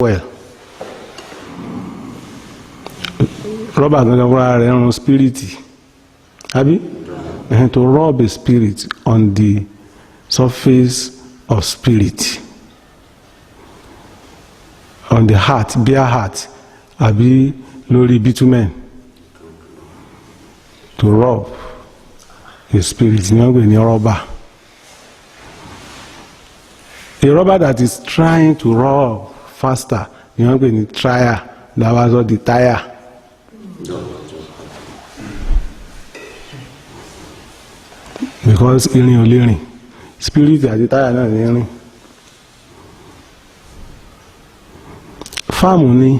well. Rọ́bà gangan fúnra rẹ̀ run spirit. Àbí? To rub a spirit on the surface of spirit. On the heart, bare heart. Àbí lórí bitumen. To rub a spirit. Ní wọ́n pè ní rọ́bà. A rubber that is trying to rub faster, you know, when you try, that was all the tire. Because irin ò lè rìn, spirit àti tire náà lè rìn. Fáàmù ni,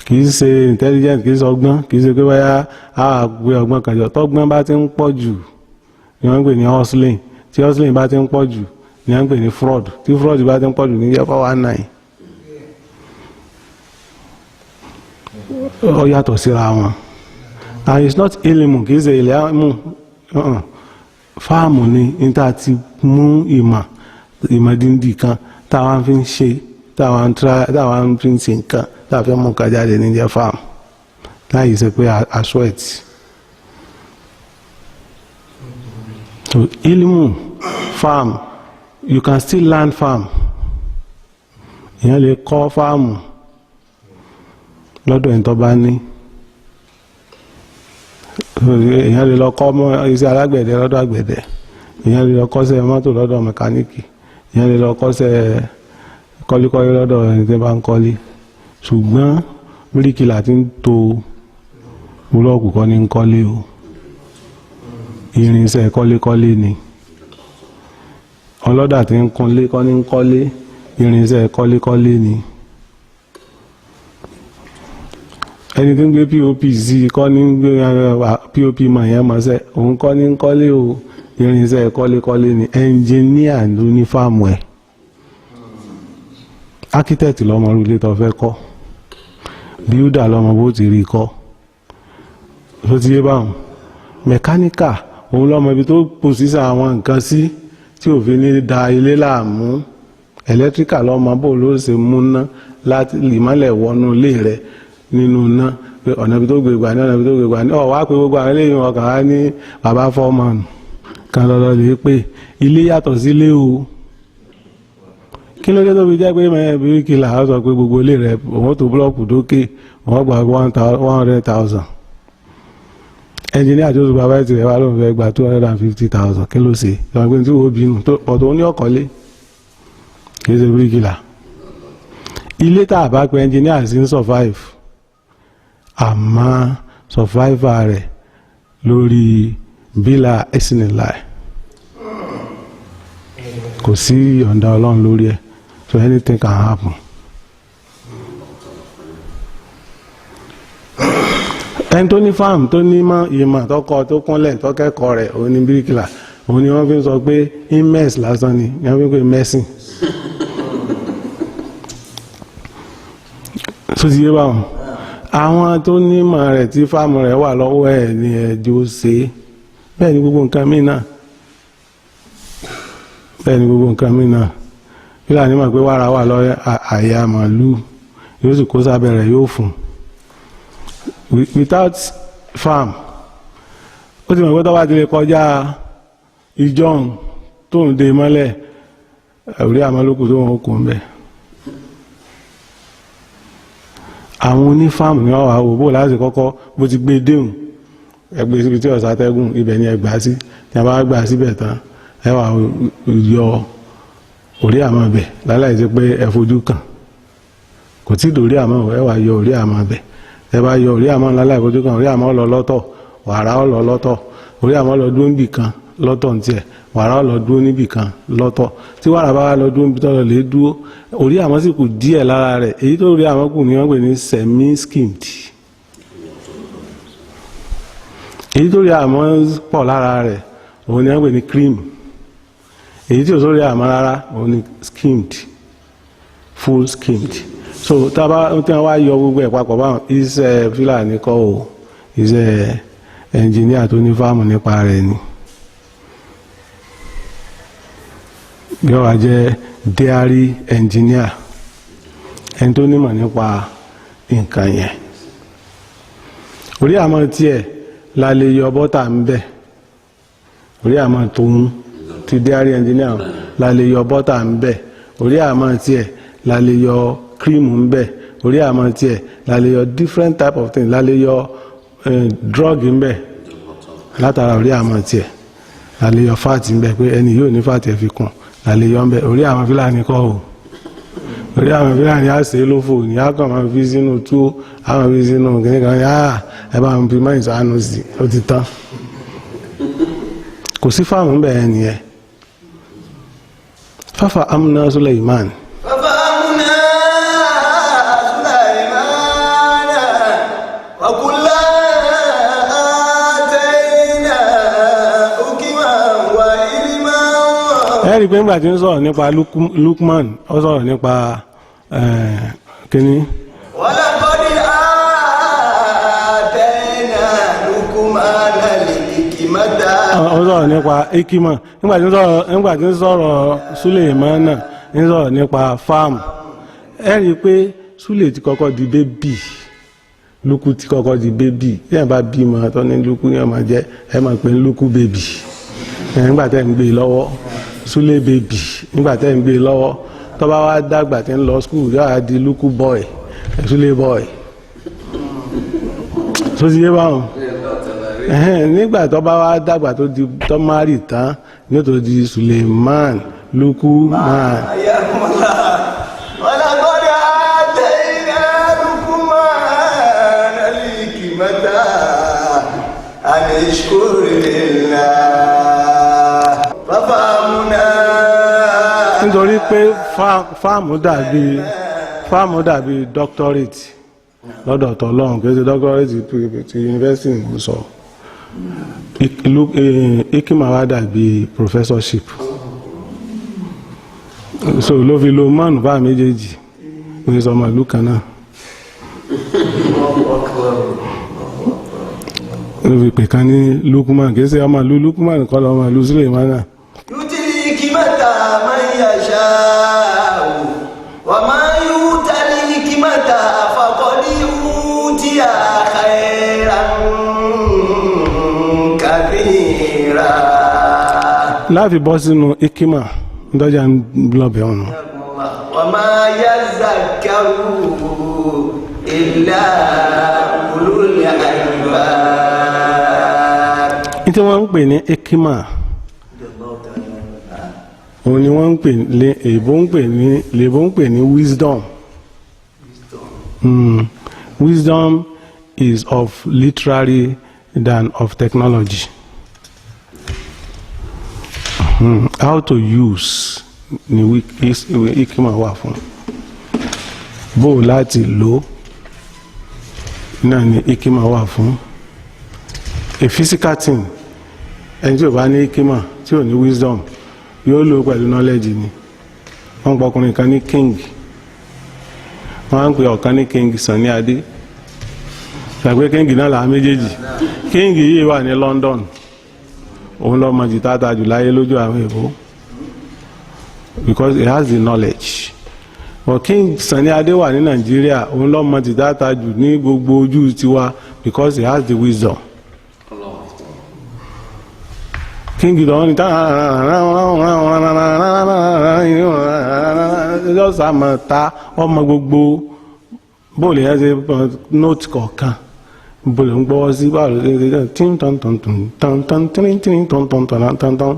kì í ṣe intelligent, kì í ṣe ọgbọ́n, kì í ṣe pé báyà á gbé ọgbọ́n kan jọ. Tọ́gbọ́n bá ti ń pọ̀ jù, ni wọ́n ń pè ní hustling. Tí hustling bá ti ń pọ̀ jù, ni wọ́n ń pè ní fraud. Tí fraud bá ti ń pọ̀ jù, ní yẹ 419. Ó yàtọ̀ síra wọn. And it's not ilmu, kì í ṣe ilmu. Fáàmù ni níta ti mú ìmọ̀ díndín kan táwọn fi ń ṣe, táwọn fi ń ṣe nǹkan, táwọn fi ń mú nǹkan jáde ní jẹ́ fáàmù. Láyìí ṣe pé aṣọ ẹ̀tì. So ilmu, farm, you can still learn farm. Ìyẹn lè kọ́ fáàmù lọ́dọ̀ ẹni tó bá ní. Ìyẹn lè lọ kọ́ iṣẹ́ alágbẹ̀dẹ lọ́dọ̀ àgbẹ̀dẹ. Ìyẹn lè lọ kọ́ṣẹ́ mọ́tò lọ́dọ̀ mẹkáníìkì. Ìyẹn lè lọ kọ́ṣẹ́ kọ́lékọ́lé lọ́dọ̀ ẹni tí bá ń kọ́lé. Ṣùgbọ́n bíríkìlà ti ń to búlọ́ọ̀kù kọ́ ní ń kọ́lé o. Irinṣẹ́ kọ́lékọ́lé ni. Ọlọ́dà tí ń kunlé kọ́ ní ń kọ́lé, irinṣẹ́ kọ́lékọ́lé ni. Ẹni tí ń gbé POP sí kọ́ ní ń gbé POP mọ̀ yẹn mọ̀ọ́sẹ́, òun kọ́ ní ń kọ́lé o, irinṣẹ́ kọ́lékọ́lé ni. Ẹnjìníà ló ní fáàmù ẹ̀. Architect lọ́mọ ilé tó fẹ́ kọ́. Builder lọ́mọ bó ti rí kọ́. Ó ti yé báwọn. Mẹkáníkà òun lọ́mọ ibi tó pòsíṣà àwọn nǹkan sí tí òfin ní da ilé láàmú. Ẹ̀lẹ́tíríkà lọ́mọ bó ló ṣe múná láti ìmọ́lẹ̀ wọnú ilé rẹ̀ nínú iná pé ọ̀nà ibi tó gbé gbà ní ọ̀nà ibi tó gbé gbà ní ọ̀wá pé gbogbo àwọn eléyìí wọn kàn á ní bàbá fọ́ọ̀mọ̀nù kan lọ́lọ́ lè pé ilé yàtọ̀ sílé o. Kí ló dé tó fi jẹ́ pé mẹ́rin bíríkìlà á sọ pé gbogbo ilé rẹ̀ òun tó búlọ́ọ̀kù dókè wọ́n gba 100,000. Ẹnjìníà tó supervise rẹ̀ wá ló ń fẹ́ gba 250,000. Kí ló ṣe? Ìwọ̀n pé tí wọ́n bínú ọ̀tọ̀ ní ọ̀kọ́lé kì í ṣe bíríkìlà. Ilé tá a bá pe ẹnjìníà sí ń survive, àmọ́ survivor rẹ̀ lórí bílà ẹ̀sìnìlá ẹ̀ kò sí ọ̀ǹda Ọlọ́run lórí ẹ̀, so anything can happen. Ẹni tó ní fáàmù tó ní ìmọ̀ tọkọ tó kúnlẹ̀ tó kẹ́kọ̀ọ́ rẹ̀ òun ní bíríkìlà, òun ni wọ́n fi ń sọ pé imes lásán ni wọ́n fi ń pè mẹ́sìn. So ti yé báwọn. Àwọn tó nímọ̀ rẹ̀ tí fáàmù rẹ̀ wà lọ́wọ́ ẹ̀ ní ẹjọ́ ṣe. Bẹ́ẹ̀ ni gbogbo nǹkan mí náà. Bẹ́ẹ̀ ni gbogbo nǹkan mí náà. Fílàní mọ̀ pé wàrà wà lọ́wọ́ àyà màálù yóò sì kó sábẹ́ rẹ̀ yóò fún. Without farm, ó ti mọ̀ pé tó bá ti lè kọjá ìjọ́un tó ń de mọ́lẹ̀ orí àmọ́lókù tó wọn kò ń bẹ̀. Àwọn onífàmù ni wọ́n wà wò bó láti kọ́kọ́ bó ti gbé déhùn ẹgbẹ́ síbi tí ọ̀sá tẹ́gùn ibẹ̀ ni ẹgbàá sí, tí a bá gbà síbẹ̀ tán ẹ wà yọ orí àmọ́ bẹ̀ láláì sí pé ẹ fojú kàn, kò tí dòrí àmọ́ ẹ wà yọ orí àmọ́ bẹ̀, ẹ bá yọ orí àmọ́ láláì fojú kàn, orí àmọ́ lọ lọ́tọ̀, wàrà ó lọ lọ́tọ̀, orí àmọ́ lọ dúró níbì kan lọ́tọ̀ ní tiẹ̀, wàrà ó lọ dúró níbì kan lọ́tọ̀, tí wàrà bá wà lọ dúró níbi tó lọ lè dúró, orí àmọ́ sì kù díẹ̀ lára rẹ̀, èyí tó rí àmọ́ kù ní wọ́n pè ní semi-skimmed. Èyí tó rí àmọ́ pọ̀ lára rẹ̀ òun ni wọ́n pè ní cream. Èyí tí ò sórí àmọ́ rárá òun ni skimmed, full skimmed. So tí wọ́n wá yọ gbogbo ẹ̀ papọ̀ báwọn iṣẹ́ Fúlàní kọ́ o, iṣẹ́ ẹnjìníà tó ní fáàmù nípa rẹ̀ ni. Yóò wá jẹ́ dairy engineer. ẹni tó nímọ̀ nípa nǹkan yẹn. Orí àmọ́ tiẹ̀ la lè yọ bọ́tà ń bẹ̀, orí àmọ́ tóun ti dairy engineer la lè yọ bọ́tà ń bẹ̀, orí àmọ́ tiẹ̀ la lè yọ kírímù ń bẹ̀, orí àmọ́ tiẹ̀ la lè yọ different type of things, la lè yọ drug ń bẹ̀ látara orí àmọ́ tiẹ̀, la lè yọ fat ń bẹ̀ pé ẹni yóò ní fat ẹ̀ fi kún, la lè yọ ń bẹ̀. Orí àwọn Fúlàní kọ́ o, orí àwọn Fúlàní á ṣe lófò ní àkàn máa fi sínú túwó, àwọn fi sínú kìnnìkan ní ẹ bá ń fi mọ́ ìsànù sí, ó ti tán. Kò sí fáwọn ń bẹ̀ ẹ̀ nìyẹn. Fafa amúná Suleiman. Ẹ̀rí pé ńgbà tí ń sọ̀rọ̀ nípa Lukman, ó sọ̀rọ̀ nípa kíní. وَلَقَدْ آتَيْنَا لُقْمَانَ الْحِكْمَةَ. Ó sọ̀rọ̀ nípa ikima. Nígbà tí ń sọ̀rọ̀ Suleimana, ń sọ̀rọ̀ nípa fáàmù. Ẹ̀rí pé Sule ti kọ́kọ́ di bébì, Luku ti kọ́kọ́ di bébì. Yẹ́n bá bímọ tó ní Luku yẹn máa jẹ́ ẹ máa pè ní Luku bébì. Nígbà tẹ́ ń gbé lọ́wọ́ Sule bébì, nígbà tẹ́ ń gbé lọ́wọ́ tó bá wá dàgbà tí ń lọ skul yóò á di Luku boy, Sule boy. Tó ti yé báwọn. Nígbà tó bá wá dàgbà tó di tó márì tán ní ó tó di Suleiman Lukuman. وَلَقَدْ آتَيْنَا لُقْمَانَ الْحِكْمَةَ أَنِ اشْكُرْ لِلَّهِ فَفَهَمْنَا. Nítorí pé fáàmù dàbí doctorate lọ́dọ̀ tọ́lọ́run, kí ó ṣe doctorate ti university ń sọ. Ikima wá dàbí professorship. So ló fi lo mọ́nù bá méjèèjì ní sọmọ ìlú kan náà. Ló fi pè kan ní Lukman, kìí ṣe ọmọ ìlú Lukman kọ́ lọ́mọ ìlú Suleimana. يؤتي الحكمة من يشاء وما يؤتى الحكمة فقد أوتي خيرا كثيرا. Láti bọ́ sínú ikima dọ́jà ń lọ́bẹ̀ ọ̀nà. وما يذكر إلا أولو الألباب. Ní tí wọ́n ń pè ní ikima, òun ni wọ́n ń pè ní lèbó ń pè ní wisdom. Wisdom is of literary than of technology. How to use ni ikima wà fún. Bó láti lò náà ni ikima wà fún. A physical thing, ẹni tí ò bá ní ikima, tí ò ní wisdom, yóò lò pẹ̀lú knowledge ni. Wọ́n pọ̀ ọkùnrin kan ní king, wọ́n á ń pè ọ̀kan ní king Sunny Adé. Ṣàgbé king náà làá méjèèjì. King yìí wà ní London, òun lọ mọ jìtá ta jù láyé lójú àwọn èbó, because he has the knowledge. But king Sunny Adé wà ní Nàìjíríà, òun lọ mọ jìtá ta jù ní gbogbo ojú tiwa, because he has the wisdom. King lọ ní just àmọ́ ta ọmọ gbogbo bóòlù yẹn ṣe note kọ̀ọ̀kan, bóòlù ń gbọ́wọ́ sí báwo ló ṣe ṣe tín tán tán tán tán tán tín tín tán tán tán tán tán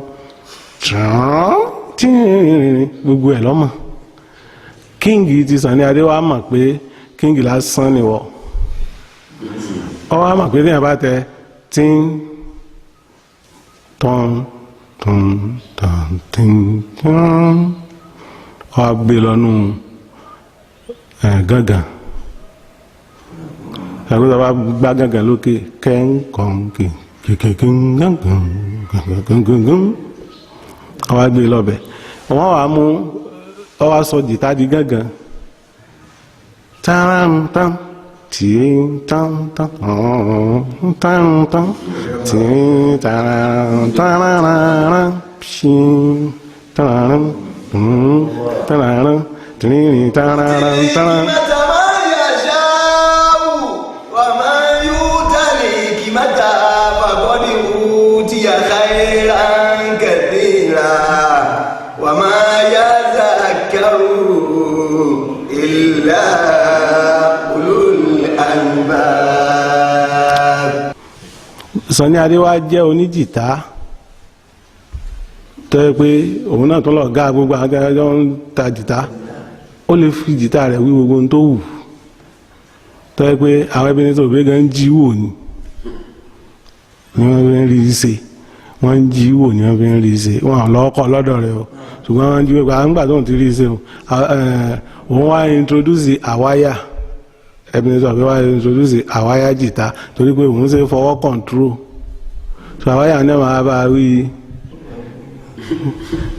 tín gbogbo ẹ̀ lọ́mọ. King ti Sunny Adé wa mọ̀ pé king lásán ni wọ́, ọ wa mọ̀ pé tí yẹn bá tẹ tín tán tán tán tín tán ọ gbé lọ́nu gángan. Àgbẹ̀dọ̀ bá gbá gángan lókè kẹ́ńkọ̀ǹkì kìkìkìngàngàn ọ wá gbé lọ́bẹ̀. Wọ́n wá mú ọ wá sọ jìtá di gángan. Tán tán tí tán tán tán tán tí tán tán tán tìrìnrìn tàràràn tàràn. Sànní Adé wá jẹ́ oníjìtá tó yẹ pé òun náà tó lọ gá gbogbo àwọn akẹ́kọ̀ọ́ ń ta jìtá, ó lè fi jìtá rẹ̀ wí gbogbo ohun tó wù, tó yẹ pé àwọn ẹbí ní sọ̀rọ̀ gan ń jí wò ni wọ́n fi ń rí i ṣe, wọ́n ń jí wò ni wọ́n fi ń rí i ṣe, wọ́n à lọ́kọ̀ lọ́dọ̀ rẹ̀ o, ṣùgbọ́n wọ́n ń jí wò pé àwọn nígbà tó ń ti rí i ṣe o, òun wá introduce àwáyà, ẹbí ní sọ̀rọ̀ wá introduce àwáyà jìtá torí pé òun ṣe fọwọ́ control, so àwáyà náà máa bá wí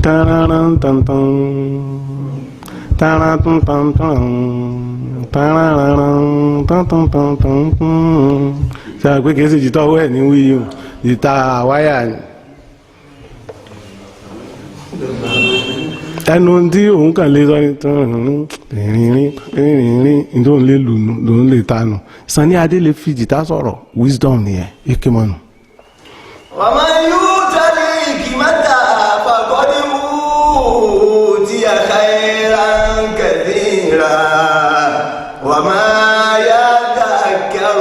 tàràràn tàntàn tàràtún tàntàn tàràràn tàntàn tàntàn ṣe àpé kìí sí jìtá ọwọ́ ẹ̀ ní wíyù, jìtá àwáyà ni. ẹnu tí òun kàn lè sọ ní rìnrìn tó ń lè lù ló ń lè tanù. Sànní Adé lè fi jìtá sọ̀rọ̀, wisdom nìyẹn, ikimọ̀nù. ومن يؤت الحكمة فقد أوتي خيرا كثيرا وما يذكر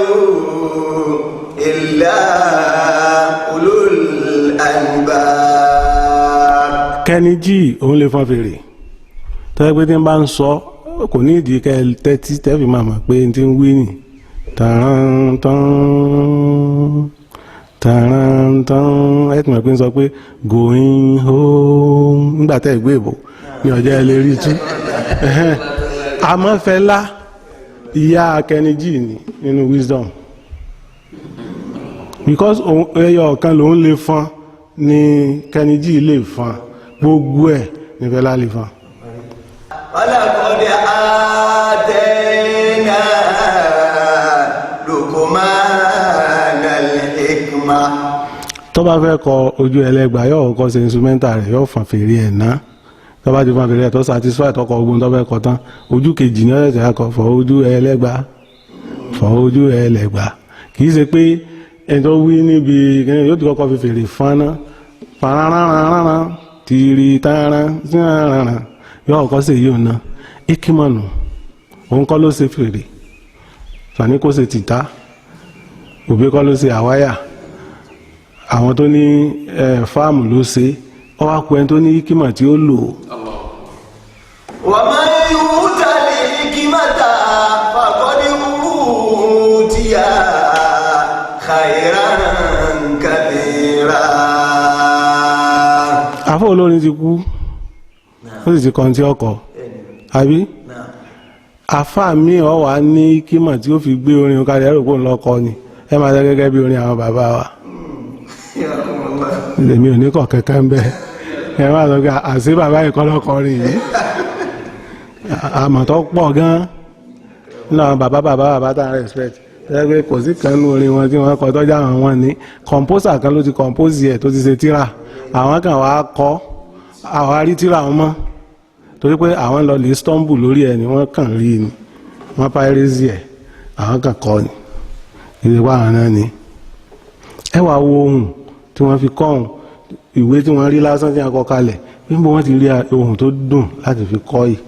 إلا أولو الألباب. Kẹ́ni jí òun lè fọn fèrè tọ́jú pé tí ń bá ń sọ kò ní ìdí kẹ́ tẹ́tí tẹ́fì máa mọ̀ pé ti ń wí nì tàrántán tàrántán ẹ̀tùmọ̀ pé ń sọ pé going home nígbà tẹ́ ìgbé ìbò ní ọjọ́ ilé rí tú. Àmọ́fẹ́lá ìyá Kẹ́ni jí ni nínú wisdom because ẹyọ ọ̀kan lòun lè fọn ní Kẹ́ni jí lè fọn gbogbo ẹ̀ ní Fẹlá lè fọn. ولقد آتينا لقمان الحكمة. tó bá fẹ́ kọ ojú ẹlẹ́gbàá yóò kọ́ ṣe instrumental rẹ̀ yóò fọn fèrè ẹ̀ ná tó bá ti fọn fèrè ẹ̀ tó satisfy tọkọ ogun tó fẹ́ kọ tán ojú kejì ní ọ̀sẹ̀ akọ fọ ojú ẹlẹ́gbàá fọ ojú ẹlẹ́gbàá kì í ṣe pé ẹni tó wí níbi yóò ti kọ́kọ́ fi fèrè fọn ná parararara tìrì tààrà tìràrà yóò kọ́ sí yóò ná ikimọ̀nù òun kọ́ ló ṣe fèrè Sànní kó ṣe tìta òbí kọ́ ló ṣe àwáyà àwọn tó ní fáàmù ló ṣe ọ wá kú ẹni tó ní ikimọ̀ tí ó lò. ومن يؤت الحكمة فقد أوتي خيرا كثيرا. àfọ olórin ti kú ó sì ti kàn tí ọkọ̀ àbí àfà mi ọ wà ní ikimọ̀ tí ó fi gbé orin kalẹ̀ ẹ̀rọ pò ń lọ́kọ ni ẹ máa tẹ́ gẹ́gẹ́ bí orin àwọn bàbá wa èmi ò ní kọ̀ kẹ́kẹ́ ń bẹ́ ẹ máa sọ pé àṣé bàbá ìkọlọ́kọ rìn yìí àmọ̀ tó pọ̀ gan náà bàbá tá a respect ẹgbẹ́ kò sí kan ní orin wọn tí wọ́n kọ tọ́jà wọn ní composer kan ló ti compose ẹ̀ tó ti ṣe tíra àwọn kan wàá kọ́ àwọn arí tíra wọn mọ́ torí pé àwọn lọ lè stumble lórí ẹ̀ ni wọ́n kàn rí ni wọ́n piracy ẹ̀ àwọn kan kọ́ ni ìdíwọ́ àwọn náà ni ẹ wàá wo ohun tí wọ́n fi kọ́ ohun ìwé tí wọ́n rí lásán tí wọ́n kọ kalẹ̀ níbo wọ́n ti rí ohun tó dùn láti fi kọ́ yìí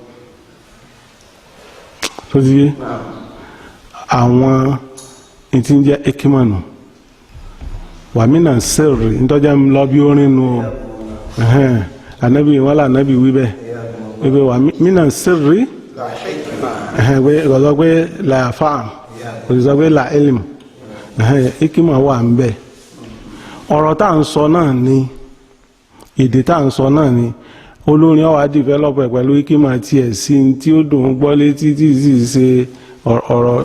tó ti yé àwọn ìtí ń jẹ́ ekimọ̀nù wàmínà sẹ́ẹ̀rì nítọ́jà ń lọ bí orin nu ànábì wọn là ànábì wí bẹ́ẹ̀ wípé wàmínà sẹ́ẹ̀rì ìkọ̀sọ́ pé làáfà òṣìṣọ́ pé làílìm ekimọ̀ wà ń bẹ̀ ọ̀rọ̀ tá à ń sọ náà ni èdè tá à ń sọ náà ni olórin ọ̀wá develop pẹ̀lú ekimọ̀ tiẹ̀ sí tí ó dùn gbọ́ létí tí sì ṣe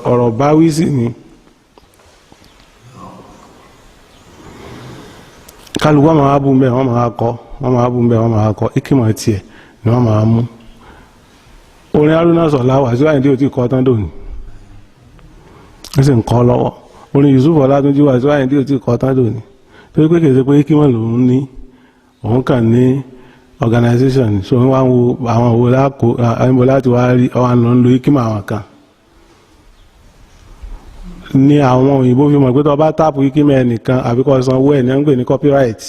ọ̀rọ̀ báwí sí ni kálukú wọn máa bú mbẹ wọn máa kọ wọn máa bú mbẹ wọn máa kọ ikimọ̀ tiẹ̀ ni wọn máa mú orin Haruna Sọlá Wasiu Ayinde ò tí kọ tán dòní ó sì ń kọ lọ́wọ́ orin Yusuf Ọlátúnjí Wasiu Ayinde ò tí kọ tán dòní torí pé kìí ṣe pé ikimọ̀ lòún ní òun kàn ní organization so wọ́n wá ń wo àwọn òwò ẹ̀mọ́ láti wá rí ọwọ́ àná ń lo ikima àwọn kan ní àwọn òyìnbó fi mọ̀ pé tó bá táàpù ikima ẹnìkan àbíkọ́ sanwó ẹ̀ ní ń pè ní copyright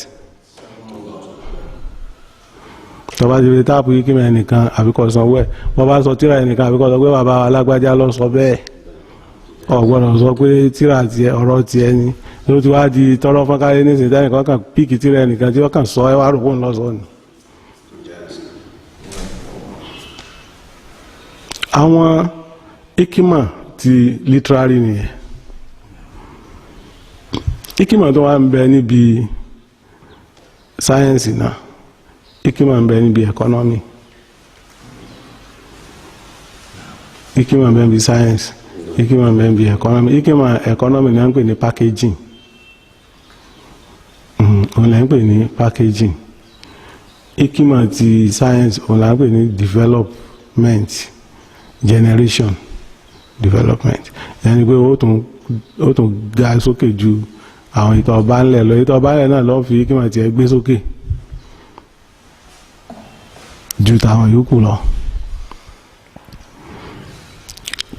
tó bá ti fi táàpù ikima ẹnìkan àbíkọ́ sanwó ẹ̀ wọ́n bá sọ tíra ẹnìkan àbíkọ́ sọ pé bàbá alágbájá ló sọ bẹ́ẹ̀ ọ̀gbọ́dọ̀ sọ pé tíra tiẹ̀ ọ̀rọ̀ tiẹ̀ ni ló ti wá di tọrọ fọ́nkáyé ní ìsìnkú ẹnìkan kan píìkì tíra ẹnìkan tí wọ́n kàn sọ ẹ wá rò fóun lọ́sọ̀ọ́ ni. àwọn ikima ti literary nìyẹn ikima tó wà ń bẹ níbi sáyẹ́nsì náà ikima ń bẹ níbi economy ikima ń bẹ níbi sáyẹ́nsì ikima ń bẹ níbi economy ikima economy ni wọ́n ń pè ní packaging òun là ń pè ní packaging ikima ti sáyẹ́nsì òun là ń pè ní development generation development yẹni pé ó tún ga sókè ju àwọn ìtọ̀ ọba ńlẹ̀ lọ ìtọ̀ ọba ńlẹ̀ náà lọ́ọ́ fi kí wọ́n ti gbé sókè ju tàwọn yòókù lọ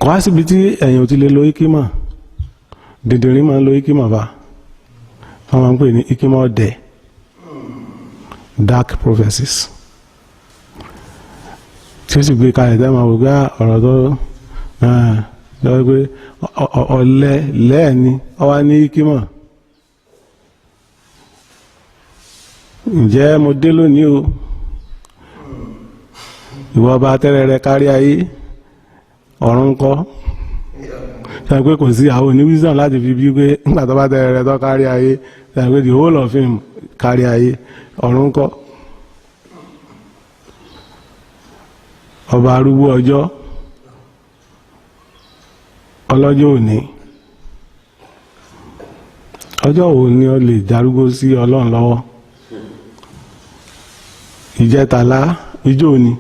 kọ́ á síbi tí ẹ̀yìn ò ti lè lo ikima dìndìnrín máa ń lo ikima bá wọ́n máa ń pè ní ikima ọ̀dẹ̀ dark prophecies tí ó sì gbé kalẹ̀ tẹ́ máa wò gbá ọ̀rọ̀ tó lọ́wọ́ pé ọ̀lẹ lẹ́ẹ̀ni ọwá ní ikima ǹjẹ́ mo dé lónìí o ìwọ bá tẹ́rẹ rẹ kárí ayé ọ̀run ń kọ́ ṣe pé kò sí àwọn oní wisdom láti fi bí pé nígbà tó bá tẹ́rẹ rẹ tó kárí ayé ṣe pé the whole of him kárí ayé ọ̀run ń kọ́ ọba arúgbó ọjọ́ ọlọ́jọ́ òní ọjọ́ òní ó lè darúgbó sí ọlọ́run lọ́wọ́ ìjẹtàlá ijó òní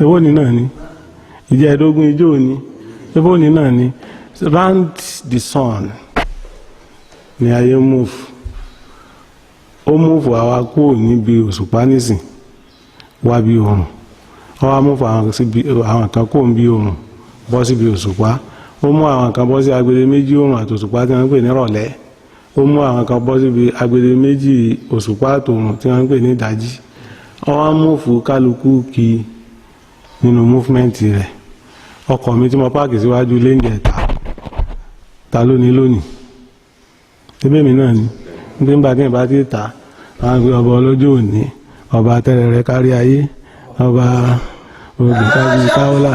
ewó ni náà ni ìjẹ́ẹ̀dógún ijó òní ewó ni náà ni round the sun ni ayé move ó move àwa kúrò níbi òṣùpá nísìn wá bí oòrùn ó wá move àwọn kan kúrò níbi oòrùn bọ́ síbi òṣùpá ó mú àwọn kan bọ́ sí agbede méjì oòrùn àtòṣùpá tí wọ́n ń pè ní ìrọ̀lẹ́ ó mú àwọn kan bọ́ síbi agbede méjì òṣùpá àtòrùn tí wọ́n ń pè ní ìdájí ó wá múfù kálukú kí nínú múfúmẹ́ǹtì rẹ̀ ọkọ̀ mi tí mo páàkì síwájú léńjẹ̀ ta lónìí lónìí ẹgbẹ́ mi náà ni nígbà nígbà tí ìbá ti ta àwọn ìgbé ọba ọlọ́jọ́ òní ọba tẹ́rẹ̀ rẹ̀ kárí ayé ọba olùkájú káwọ́là.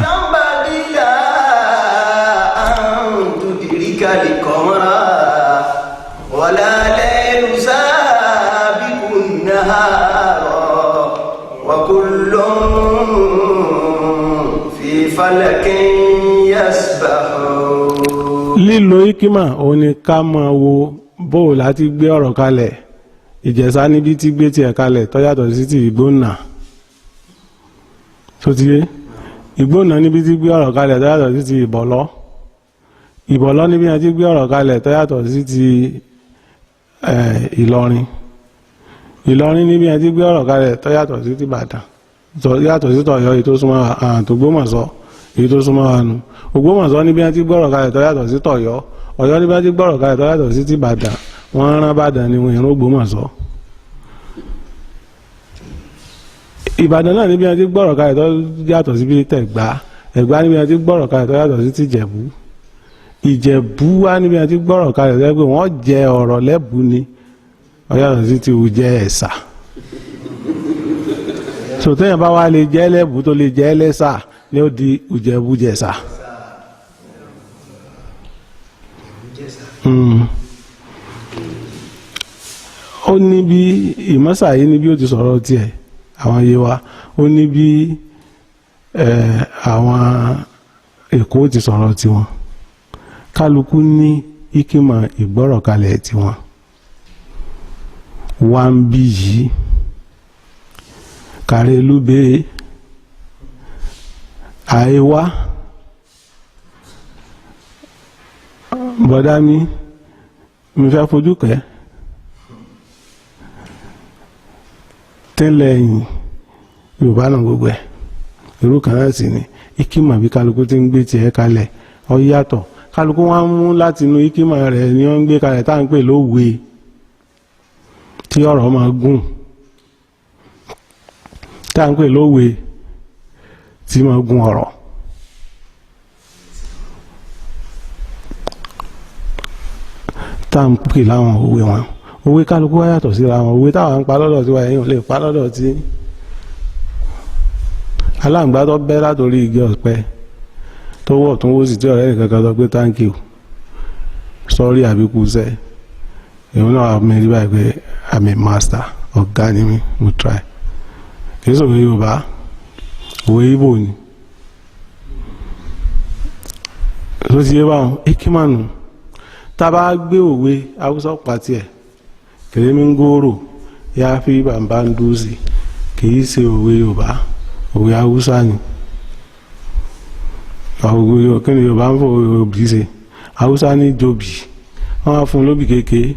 ولا ليل سابق النهار وكل في فلك يسبحون. lílo ikima òun ni ká máa wo bóò láti gbé ọ̀rọ̀ kalẹ̀ ìjẹ̀ṣà níbi tí gbé tiẹ̀ kalẹ̀ tó yàtọ̀ sí ti ìgbónà tó ti yé ìgbónà níbi tí gbé ọ̀rọ̀ kalẹ̀ tó yàtọ̀ sí ti ìbọ̀lọ́ ìbọ̀lọ́ níbi tí gbé ọ̀rọ̀ kalẹ̀ tó yàtọ̀ sí ti Ìlọrin Ìlọrin níbi àti gbé ọ̀rọ̀ kalẹ̀ tó yàtọ̀ sí ti Ìbàdàn yàtọ̀ sí tọ̀yọ́ èyí tó súnmọ́ àtògbómọ̀ṣọ́ èyí tó súnmọ́ àánú Ògbómọ̀ṣọ́ níbi àti gbé ọ̀rọ̀ kalẹ̀ tó yàtọ̀ sí tọ̀yọ́ Ọ̀yọ́ níbi àti gbé ọ̀rọ̀ kalẹ̀ tó yàtọ̀ sí ti Ìbàdàn wọ́n rán Ìbàdàn ni wọ́n ìrún Ògbómọ̀ṣọ́ Ìbàdàn náà níbi àti gbé ọ̀rọ̀ kalẹ̀ tó yàtọ̀ sí tẹ̀gbá Ẹ̀gbá níbi àti gbé ọ̀rọ̀ kalẹ̀ tó yàtọ̀ sí ti Ìjẹ̀bú Ìjẹ̀bú wá níbi àti gbọ́rọ̀ kalẹ̀ lẹ́gbẹ̀ẹ́ pé wọ́n jẹ ọ̀rọ̀ lẹ́bù ni ọ̀yàtọ̀ sí ti ò jẹ ẹ̀sà sòtẹ́yìn bá wá lè jẹ́ lẹ́bù tó lè jẹ́ lẹ́sà ní ó di Ìjẹ̀bú jẹ̀sà. ó ní bí ìmọ̀sà yìí ní bí ó ti sọ̀rọ̀ tiẹ̀ àwọn yé wa ó ní bí àwọn Èkó ti sọ̀rọ̀ tiwọn kálukú ní ikima ìgbọ́rọ̀kalẹ̀ tiwọn wá ń bí yìí kàrẹ́ lúbẹ́ àìwá bọ́dá mi fẹ́ fojú kẹ́ tẹ́lẹ̀ ẹ̀yìn Yorùbá náà gbogbo ẹ̀ irú kan náà sì ni ikima bí kálukú ti ń gbé tiẹ̀ kalẹ̀ ó yàtọ̀ kálukú wọn mú láti inú ikima rẹ̀ ni wọ́n ń gbé kalẹ̀ tá à ń pè lówe tí ọ̀rọ̀ máa gùn tá à ń pè lówe tí máa gùn ọ̀rọ̀. tá à ń pè láwọn òwe wọn òwe kálukú wá yàtọ̀ síra wọn òwe táwọn ń pa lọ́dọ̀ tí wọ́n èèyàn lè pa lọ́dọ̀ tí aláǹgbá tó bẹ́ látòrí igi ọ̀pẹ tó wọ̀ tó wó sí tí ọ̀rẹ́ nìkan kan sọ pé thank you sorry àbíkú sẹ́ èèyàn náà mẹ́rin báyìí pé I'm a master ọ̀gá ni mi mo try kì í sọ̀rọ̀ Yorùbá òwe Ìgbò ni ló ti yé báwọn ekimanu tá a bá gbé òwe Haúsá pàtì ẹ̀ kèrèmí ń gòrò yá fi bàbá ń dúró sí kì í ṣe òwe Yorùbá òwe Haúsá ni kí ni Yorùbá ń fọ òbí ṣe Haúsá ní jòbì wọ́n á fún lóbì kékeré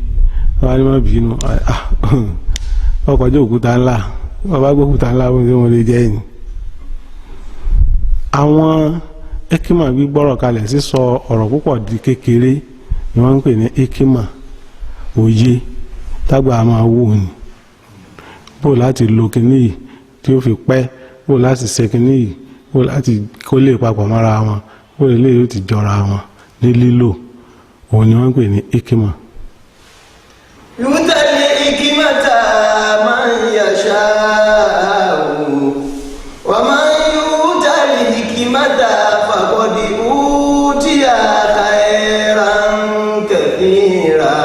wọ́n á ní má bínú ọkọ̀ jẹ́ òkúta ńlá wọ́n bá gbé òkúta ńlá wọn lè jẹ́ ẹ̀yìn. àwọn ekima gbígbọ́rọ̀ kalẹ̀ sísọ ọ̀rọ̀ púpọ̀ di kékeré ni wọ́n ń pè ní ekima òye tágbà máa wò ní bó láti lo kinní yìí tí ó fi pẹ́ bó láti ṣe kinní yìí bó láti kó lè papọ̀ mọ́ra wọn bó lè yóò ti jọra wọn ní lílò òun ni wọ́n ń pè ní ekima. yútàlì ìkímàtà máa ń yàṣà wà máa ń yútàlì ìkímàtà fàkọ́dì útíyà khairan kathira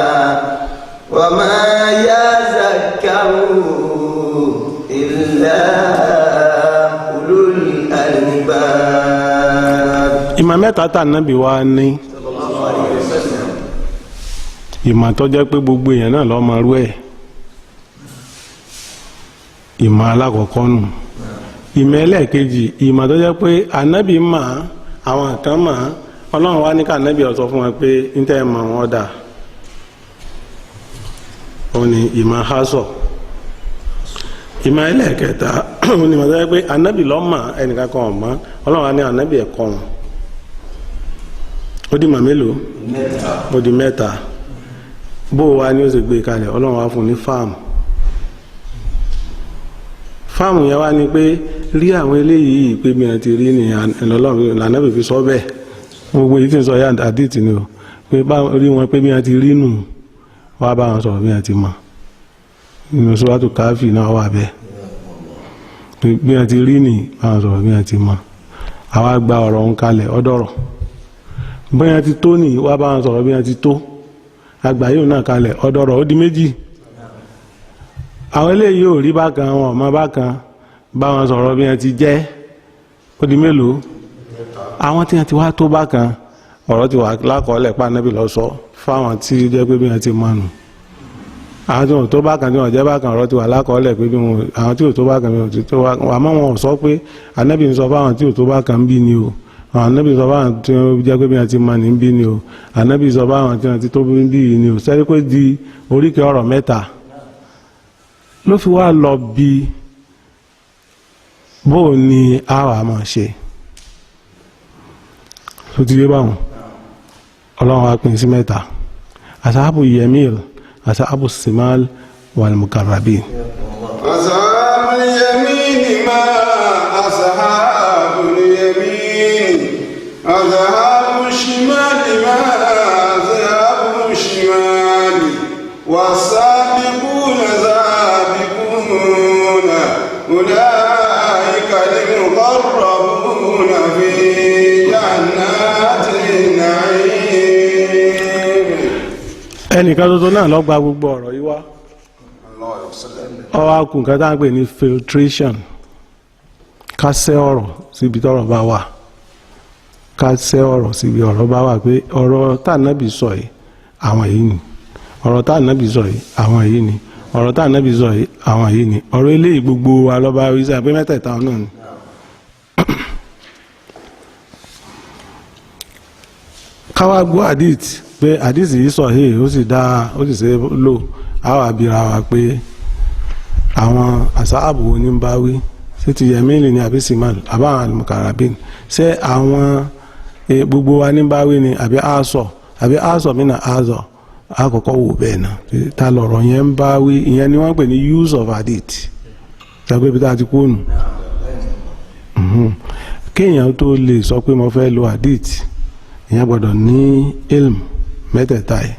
wà máa yazakkaru illa ulul albab. ìmọ̀ mẹ́ta tà nábì wá ní ìmọ̀ tó jẹ́ pé gbogbo èèyàn náà ló máa rú ẹ̀ ìmọ̀ alákọ̀ọ́kọ́ nù ìmọ̀ ẹlẹ́ẹ̀kejì ìmọ̀ tó jẹ́ pé ànábì mà àwọn kan mà Ọlọ́run wá ní ká ànábì ó sọ fún wọn pé níta ẹ̀ mọ̀ wọ́n dà ó ní ìmọ̀ hásọ̀ ìmọ̀ ẹlẹ́ẹ̀kẹta ó ní ìmọ̀ tó jẹ́ pé ànábì ló mà ẹnìkan kan ò mọ̀ Ọlọ́run wá ní ànábì ẹ̀kọ́ wọn ó di mọ̀ mélòó ó di mẹ́ta bó wa ni ó sì gbé kalẹ̀ Ọlọ́run wá fún ní fáàmù yẹn wá ní pé rí àwọn eléyìí pé bí wọn ti rí ní Ọlọ́run lànà bèbí sọ bẹ́ẹ̀ gbogbo èyí tí ń sọ yá àdìtì ni o pé rí wọn pé bí wọn ti rí nù wá bá wọn sọ̀rọ̀ bí wọn ti mọ̀ nínú Suratu Káfì náà wà bẹ́ẹ̀ bí wọn ti rí ní bá wọn sọ̀rọ̀ bí wọn ti mọ̀ àwa gba ọ̀rọ̀ ń kalẹ̀ ọ̀dọ̀rọ̀ bí wọn ti tó ní wá bá wọn sọ̀rọ̀ bí wọn ti tó àgbáyé náà kalẹ̀ ọ̀dọ̀rọ̀ ó di méjì àwọn eléyìí ò rí bákan wọn ọmọ bákan bá wọn sọ̀rọ̀ bí wọn ti jẹ́ ó di mélòó àwọn tí wọn ti wá tó bákan ọ̀rọ̀ ti wà lákọọ́lẹ̀ pa Ànábì lọ sọ fáwọn tí jẹ́ pé bí wọn ti mọ̀nù àwọn tí wọn tó bákan tí wọn jẹ́ bákan ọ̀rọ̀ ti wà lákọọ́lẹ̀ pé bí wọn àwọn tí ò tó bákan bí wọn ti tó bákan àmọ́ wọn ò sọ pé Ànábì ń sọ fáwọn tí ò tó bákan ń bí ni o Ànábì sọ fáwọn tí wọn jẹ́ pé bí wọn ti mọ̀nù ń bí ni o Ànábì sọ fáwọn tí wọn ti tó bí ni o sẹ́rí pé di oríkèé ọ̀rọ̀ mẹ́ta ló fi wá lọ bí bóò ni a wà máa ṣe tó ti yé báwọn Ọlọ́run wa pín sí mẹ́ta asahabu yemil asahabu simal wal mukarrabin. asahabu yamin ma asahabu yamin asahabu shimal ma asahabu shimal wasabiquna أولئك المقربون في جنات النعيم. ẹnìkan tuntun náà lọ gba gbogbo ọ̀rọ̀ yìí wá ọwọ́ akùn kan tá à ń pè ní filtration ká ṣẹ́ ọ̀rọ̀ síbi tọ́rọ̀ bá wà ká ṣẹ́ ọ̀rọ̀ síbi ọ̀rọ̀ bá wà pé ọ̀rọ̀ tá Ànábì sọ yìí àwọn yìí ni ọ̀rọ̀ tá Ànábì sọ yìí àwọn yìí ni ọ̀rọ̀ tá Ànábì sọ yìí àwọn yìí ni ọ̀rọ̀ eléyìí gbogbo wa lọ́ba wíṣà pé mẹ́tẹ̀ẹ̀ta náà ni. káwá gbọ́ hadith pé hadith yìí sọ hey ó sì dáa ó sì ṣe lò àwọn àbíra wa pé àwọn àsáàbù wo ní ń bá wí ṣé ti yẹmílì ni àbí simal àbá àwọn alimukarabin ṣé àwọn gbogbo wa ní ń bá wí ni àbí àásọ mìíràn àásọ àkọ́kọ́ wò bẹ́ẹ̀ náà ta lọ̀rọ̀ yẹn ń bá wí ìyẹn ni wọ́n pè ní use of hadith ṣàgbé ibi tá a ti kú nù kéèyàn tó lè sọ pé mo fẹ́ lo hadith ìyẹn gbọ́dọ̀ ní ilm mẹ́tẹ̀ẹ̀ta yìí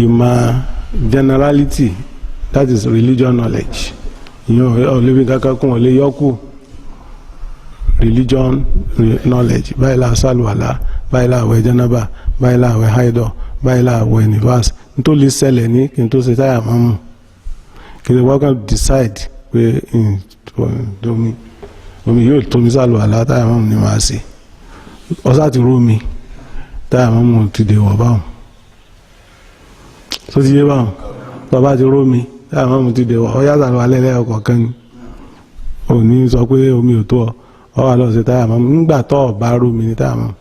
ìmọ̀ generality that is religion knowledge ìyẹn olóbi kankan kún ọ̀lẹ́ yọ́kù religion knowledge báyìí la sálùwàlá báyìí la àwẹ̀ jẹ́nàbà báyìí la àwẹ̀ haidọ̀ báyìí la àwẹ̀ nifas n tó lè ṣẹlẹ̀ ní kí n tó ṣe táyà mọ́mù kí n wọ́n kàn decide pé omi yóò tómi sálùwàlá táyà mọ́mù ni màá ṣe ọ̀sá ti rómi táyà mọ́mù ti dè wọ̀ báwọn tó ti yé báwọn bàbá ti rómi táyà mọ́mù ti dè wọ̀ ọ yá sálùwàlá ẹlẹ́yọkọ̀ kan ni ò ní sọ pé omi ò tó ọ wà lọ sí táyà mọ́mù nígbà tó ọ̀bá rómi ní táyà mọ́mù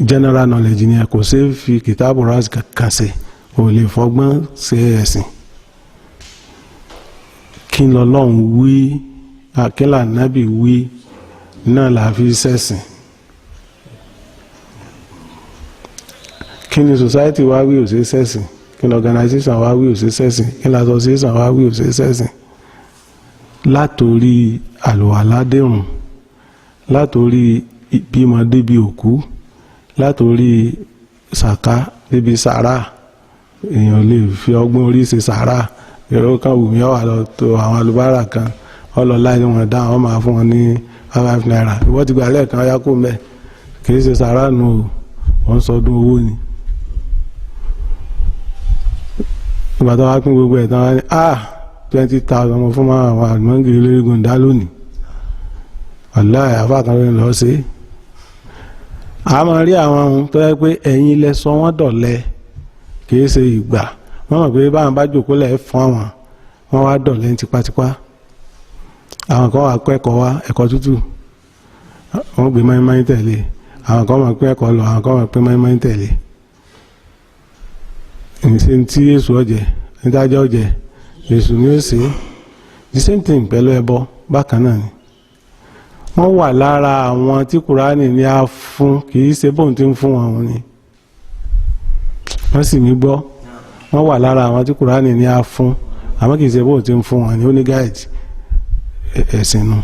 general knowledge ni ẹ kò ṣe é fi kìtàbù ras kankan ṣe ò lè fọgbọ́n ṣe ẹ̀sìn kí n lọ́lọ́run wí akínlá nábì wí náà là á fi ṣẹ̀sìn kí ni society wá wí ò ṣe ṣẹ̀sìn kí ni organization wá wí ò ṣe ṣẹ̀sìn kí ni association wá wí ò ṣe ṣẹ̀sìn látòrí àlùwàládẹ́rùn látòrí ìbímọ débi òkú látòrí sàká débi sàrà èèyàn lè fi ọgbọ́n orí ṣe sàrà èrò kan wù mí ọ̀wà lọ tó àwọn alubára kan ọlọ́lá ni wọ́n dá àwọn máa fún wọn ní 5 naira ìwọ́n ti gba lẹ́ẹ̀kan ọyá kó mẹ́ kì í ṣe sàrà nù wọ́n sọdún owó ni ìgbà tó wá pín gbogbo ẹ̀ tán wá ní 20,000 ọmọ fún àwọn àgbọ̀ngìrì lórí gòǹdá lónìí wàláhì àfáàkàn lórí lọ́ọ́ sí a máa rí àwọn ohun tó yẹ pé ẹ̀yin ilẹ̀ sọ wọ́n dọ̀lẹ́ kì í ṣe ìgbà wọ́n mọ̀ pé báwọn bá jòkó lẹ̀ fún àwọn wọ́n wá dọ̀lẹ́ ní tipátipá àwọn kan wà pé ẹ̀kọ́ wá ẹ̀kọ́ tútù wọ́n gbé máìmáì tẹ̀lé àwọn kan mọ̀ pé ẹ̀kọ́ lọ àwọn kan mọ̀ pé máìmáì tẹ̀lé ìṣe tí èṣù ọ̀jẹ̀ nítajọ́ ọ̀jẹ̀ èṣù ni ó ṣe the same thing pẹ̀lú ẹbọ bákan náà ni wọ́n wà lára àwọn tí kùránì ní a fún kì í ṣe bóun tí ń fún wọn ni wọ́n sì mí gbọ́ wọ́n wà lára àwọn tí kùránì ní a fún àmọ́ kì í ṣe bóun tí ń fún wọn ni ó ní gáìdì ẹ̀sìn nu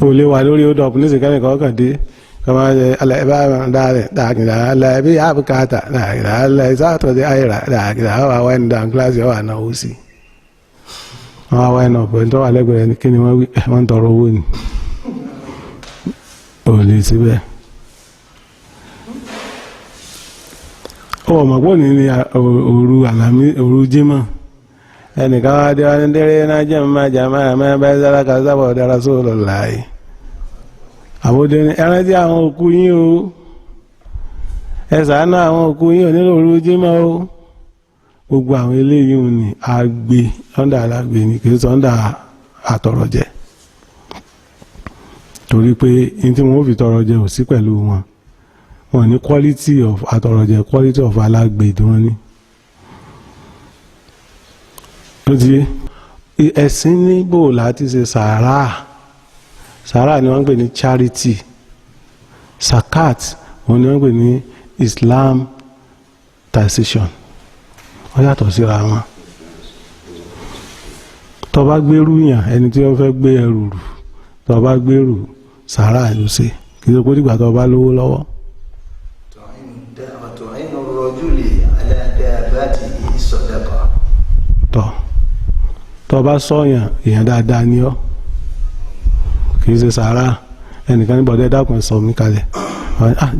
ó lè wà lórí odò ọ̀pọ̀ nísìnyí kẹ́nìkan ọkàn dé kọ́mọ alẹ́bá dáadẹ́ dàgìdà alẹ́bí àbúkátà dàgìdà alẹ́sàtọ̀dé àìrà dàgìdà àwọn àwọn ẹni dàn kíláàsì ọ̀wà náà ó sì wọ́n wá wáyé náà pẹ̀lú tó wà lẹ́gbẹ̀ẹ́ ní kí ni wọ́n wí wọ́n ń tọrọ owó ni ò lè síbẹ̀ ó mọ̀ pọ̀ ní òru jímọ̀ ẹnìkan wá dé wá ní dẹ́rẹ́ náà jẹ́ máa jà máa bá sára ká sábà dára sóòlò láàyè àbódé ní ẹran tí àwọn òkú yín o ẹ ṣàánú àwọn òkú yín ò nílò òru jímọ̀ o gbogbo àwọn eléyìí ò ní agbe ọ́ndà alágbe ní kìí sọ ọ́ndà àtọ̀rọ̀jẹ torí pé ní tí wọ́n fi tọrọjẹ ò sí pẹ̀lú wọn ní quality of àtọ̀rọ̀jẹ quality of alágbe tí wọ́n ní. ó ti yé ẹ̀sìn ní bò láti ṣe sàárà ni wọ́n ń pè ní charity zakat òun ni wọ́n ń pè ní Islam taxation wọ́n yàtọ̀ síra wọn tó bá gbérù yàn ẹni tí wọ́n fẹ́ gbé ẹrù rù tó bá gbérù sàárà ló ṣe kì í ṣe kó dìgbà tó bá lówó lọ́wọ́. tó bá sọ̀yàn èèyàn dáadáa ni ọ́ kì í ṣe sàárà ẹnìkan níbọ̀dẹ́ dákun sọ mí kalẹ̀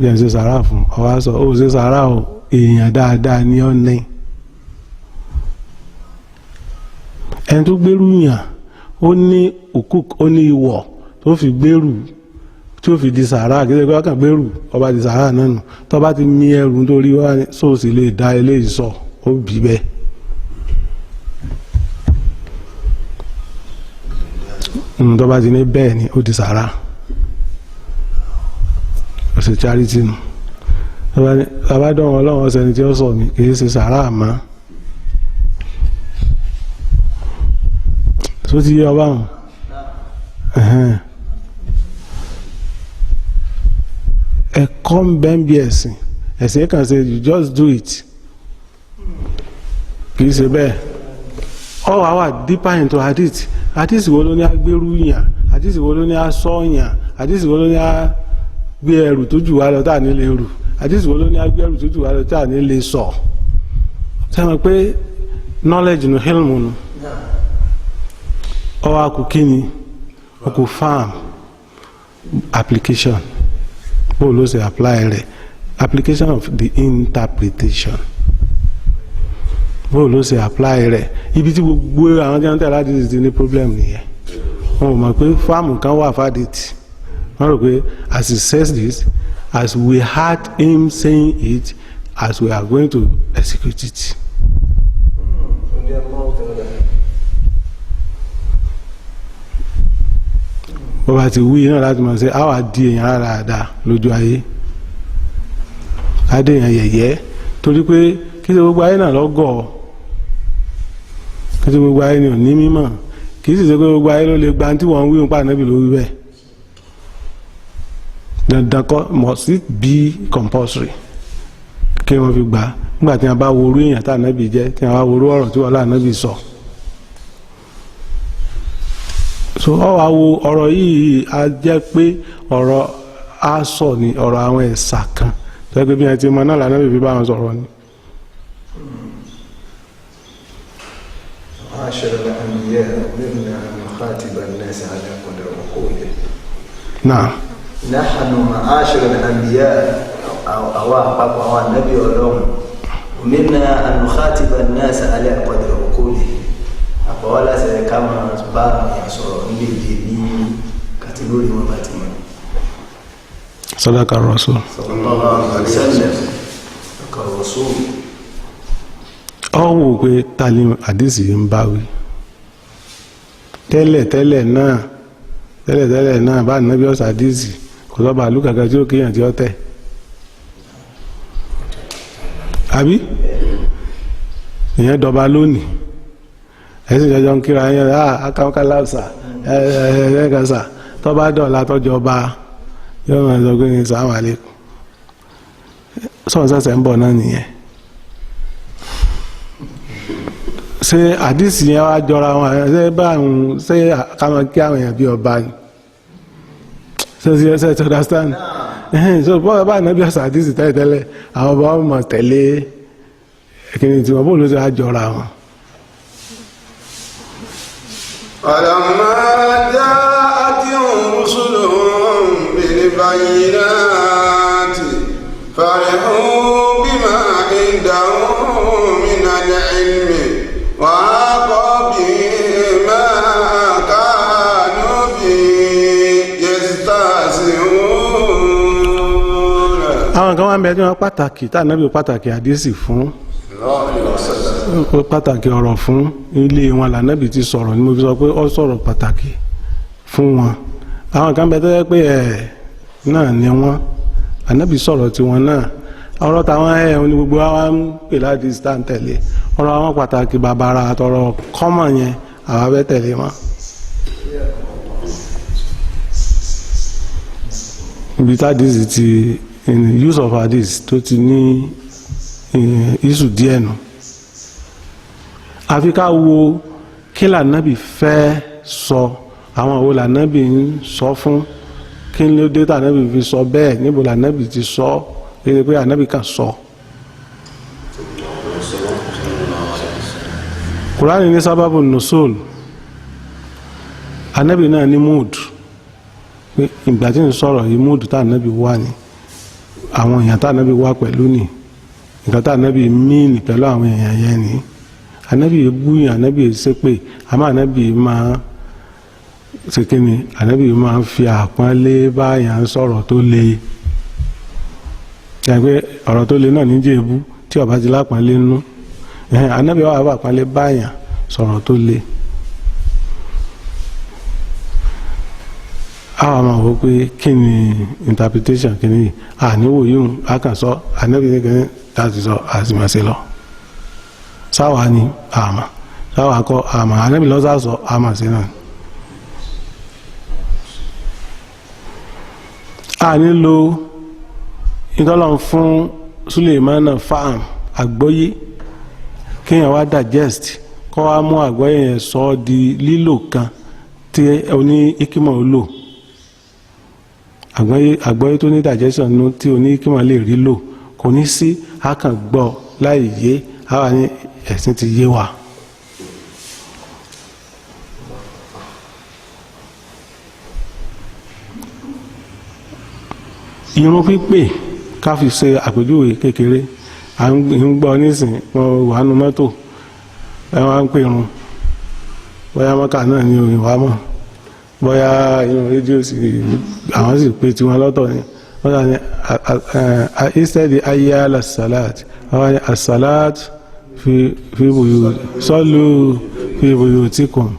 jẹ́ ń ṣe sàárà fún ọ wá sọ ó ṣe sàárà o èèyàn dáadáa ni ọ́ ní. ẹni tó gbérù yàn ó ní òkú ó ní ìwọ̀ tó fi gbérù tí ó fi di sàárà kí ló kàn gbérù ọba di sàárà náà nù tó bá ti mí ẹrù nítorí wá sóòsì lè dá eléyìí sọ ó bì bẹ́ẹ̀. tó bá ti ní bẹ́ẹ̀ ni ó di sàárà ó ṣe charity nù abádọ́wọ̀n ọlọ́run ọ̀sẹ̀ ni tí ó sọ mi kì í ṣe sàárà àmọ́ tó ti yé ọba hàn ẹ̀kọ́ ń bẹ ń bí ẹ̀sìn kan ṣe you just do it kì í ṣe bẹ́ẹ̀ ọ wà wà deeper into hadith wo ló ní agbérú yàn hadith wo ló ní asọ yàn hadith wo ló ní agbé ẹrù tó jù wá lọ tá à ní lè rù hadith wo ló ní agbé ẹrù tó jù wá lọ tá à ní lè sọ sẹ́wọ̀n pé knowledge nu hilmu nu ọ wà kú kíni ọ kú farm application bó ló ṣe apply rẹ̀ application of the interpretation bó ló ṣe apply rẹ̀ ibi tí gbogbo àwọn jẹun tẹ̀lé àdìsí ti ní problem nìyẹn wọn ò mọ̀ pé fáàmù kan wà fàdìtì wọ́n rò pé as he says this as we heard him saying it as we are going to execute it. bó bá ti wí náà láti mọ̀ sí àwọn àdí èèyàn rárá àdá lójú ayé adé èèyàn yẹ̀yẹ́ torí pé kí ṣe gbogbo ayé náà lọ́gọ̀ kí ṣe gbogbo ayé ni ò ní mímọ̀ kì í sì ṣe pé gbogbo ayé ló lè gba tí wọ́n ń wí nípa ànábì lórí bẹ́ẹ̀ dandan kọ́ must it be compulsory kí wọ́n fi gbà nígbà tí wọ́n bá wo orú èèyàn tá ànábì jẹ́ tí wọ́n bá wo orú ọ̀rọ̀ tí wọ́n lá ànábì sọ. so ọ wá wo ọ̀rọ̀ yìí a jẹ́ pé ọ̀rọ̀ asọ ni ọ̀rọ̀ àwọn ẹ̀sà kan tó yẹ pé bí wọ́n ti mọ náà lànà bèbí bá wọn sọ̀rọ̀ ni. معاشر الأنبياء أمرنا أن نخاطب الناس على قدر عقولهم. نعم. نحن معاشر الأنبياء أو النبي ولهم أمرنا أن نخاطب الناس على قدر عقولهم. أقوال كما بار يسوع نبي بي كاتيجوري وباتمان. صدق الرسول. صلى الله عليه وسلم. صدق الرسول. ọ wò pé tali àdìsí ń bá wí tẹ́lẹ̀ náà bá nàbí ọ̀sà àdìsí kò lọ́ba àlú kàkà tí ó kéèyàn tí ó tẹ̀ àbí ìyẹn dọba lónìí ẹ̀sìn jọjọ ń kíra yẹn akáwọ́kálàsà ẹ̀ẹ́dẹ́gàsà tọ́ba dọ̀la tọ́jọba yóò máa sọ pé ní sàmà lẹ́kùn sọ̀nsẹ̀sẹ̀ ń bọ̀ náà nìyẹn. ṣé àdìsí yẹn wá jọra wọn ṣé báwọn ṣé káwọn kí àwọn èèyàn bí ọba ni ṣe to understand so bọ́ọ̀ bá nàbí ọ̀sán àdìsí tẹ́lẹ̀ àwọn ọba wọn mọ̀ tẹ̀lé kíni tí wọn bó ló ṣe á jọra wọn. فلما جاءتهم رسلهم بالبينات فرحوا بما عندهم من العلم وحاق بهم ما كانوا به يستهزئون. àwọn kan wá ń bẹ tí wọn pàtàkì tá ànábì pàtàkì àdìsí fún pàtàkì ọ̀rọ̀ fún ilé wọn lànàbì ti sọ̀rọ̀ ni mo fi sọ pé ó sọ̀rọ̀ pàtàkì fún wọn. àwọn kan bẹ tó yẹ pé náà ni wọn ànábì sọ̀rọ̀ tiwọn náà ọ̀rọ̀ táwọn ní gbogbo wa ń pè láti stand tẹ̀lé ọ̀rọ̀ àwọn pàtàkì bàbàrà àtọ̀rọ̀ kọ́mọ̀ yẹn àwa bẹ́ tẹ̀lé wọn. ibi tádìsì ti use of hadith tó ti ní isu díẹ̀ nù àfi ká wo kí lànàbì fẹ́ sọ àwọn wo lànàbì ń sọ fún kí ló dé tànàbì fi sọ bẹ́ẹ̀ níbo lànàbì ti sọ kéde pé ànàbì kan sọ. Kùránì ní sábàbù nùsùl ànàbì náà ní mood pé ìgbà tí ń sọ̀rọ̀ yìí mood tànàbì wà ní àwọn èèyàn tànàbì wà pẹ̀lú ni nǹkan tànàbì míìnì pẹ̀lú àwọn èèyàn yẹn ni ànábì búyàn ànábì ṣépè àmọ́ ànábì máa ṣe kíni ànábì máa fi àpọ́nlé báyàn sọ̀rọ̀ tó le ṣàgbé ọ̀rọ̀ tó le náà ní jèbú tí ọba ti lápọ́nlé nú ànábì wà bá àpọ́nlé báyàn sọ̀rọ̀ tó le. àwọn máa wò pé kí ni interpretation kí ni àníwò yìí àkànṣọ ànábì ní kíni láti sọ àtìmọ̀ṣe lọ sáwà ni àmà láwọn akọ àmà anábì lọ́sàsọ àmà sí náà. a nílò ìtọ́lọ̀ fún Suleimana fáàm àgbọ́yé kéèyàn wá digest kọ́ wá mú àgbọ́yé yẹn sọ ọ́ di lílò kan tí oní ikímọ̀ ó lò àgbọ́yé tó ní digestion nú tí oní ikímọ̀ lè rí lò kò ní sí akàngbọ́ láì yé àwa ní ẹ̀sìn ti yé wa. irun pípè ká fi ṣe àpèjúwe kékeré à ń gbọ́ nísìn wọn wà nù mọ́tò ẹ wá ń pè irun bóyá mọ́kà náà ni òyìn wá mọ̀ bóyá inú rédíò sì àwọn sì pé tiwọn lọ́tọ̀ ni wọ́n sà ní instead ayé alasalat wọ́n ní asalat fi bùyù sọ́lù fi bùyù tíkùn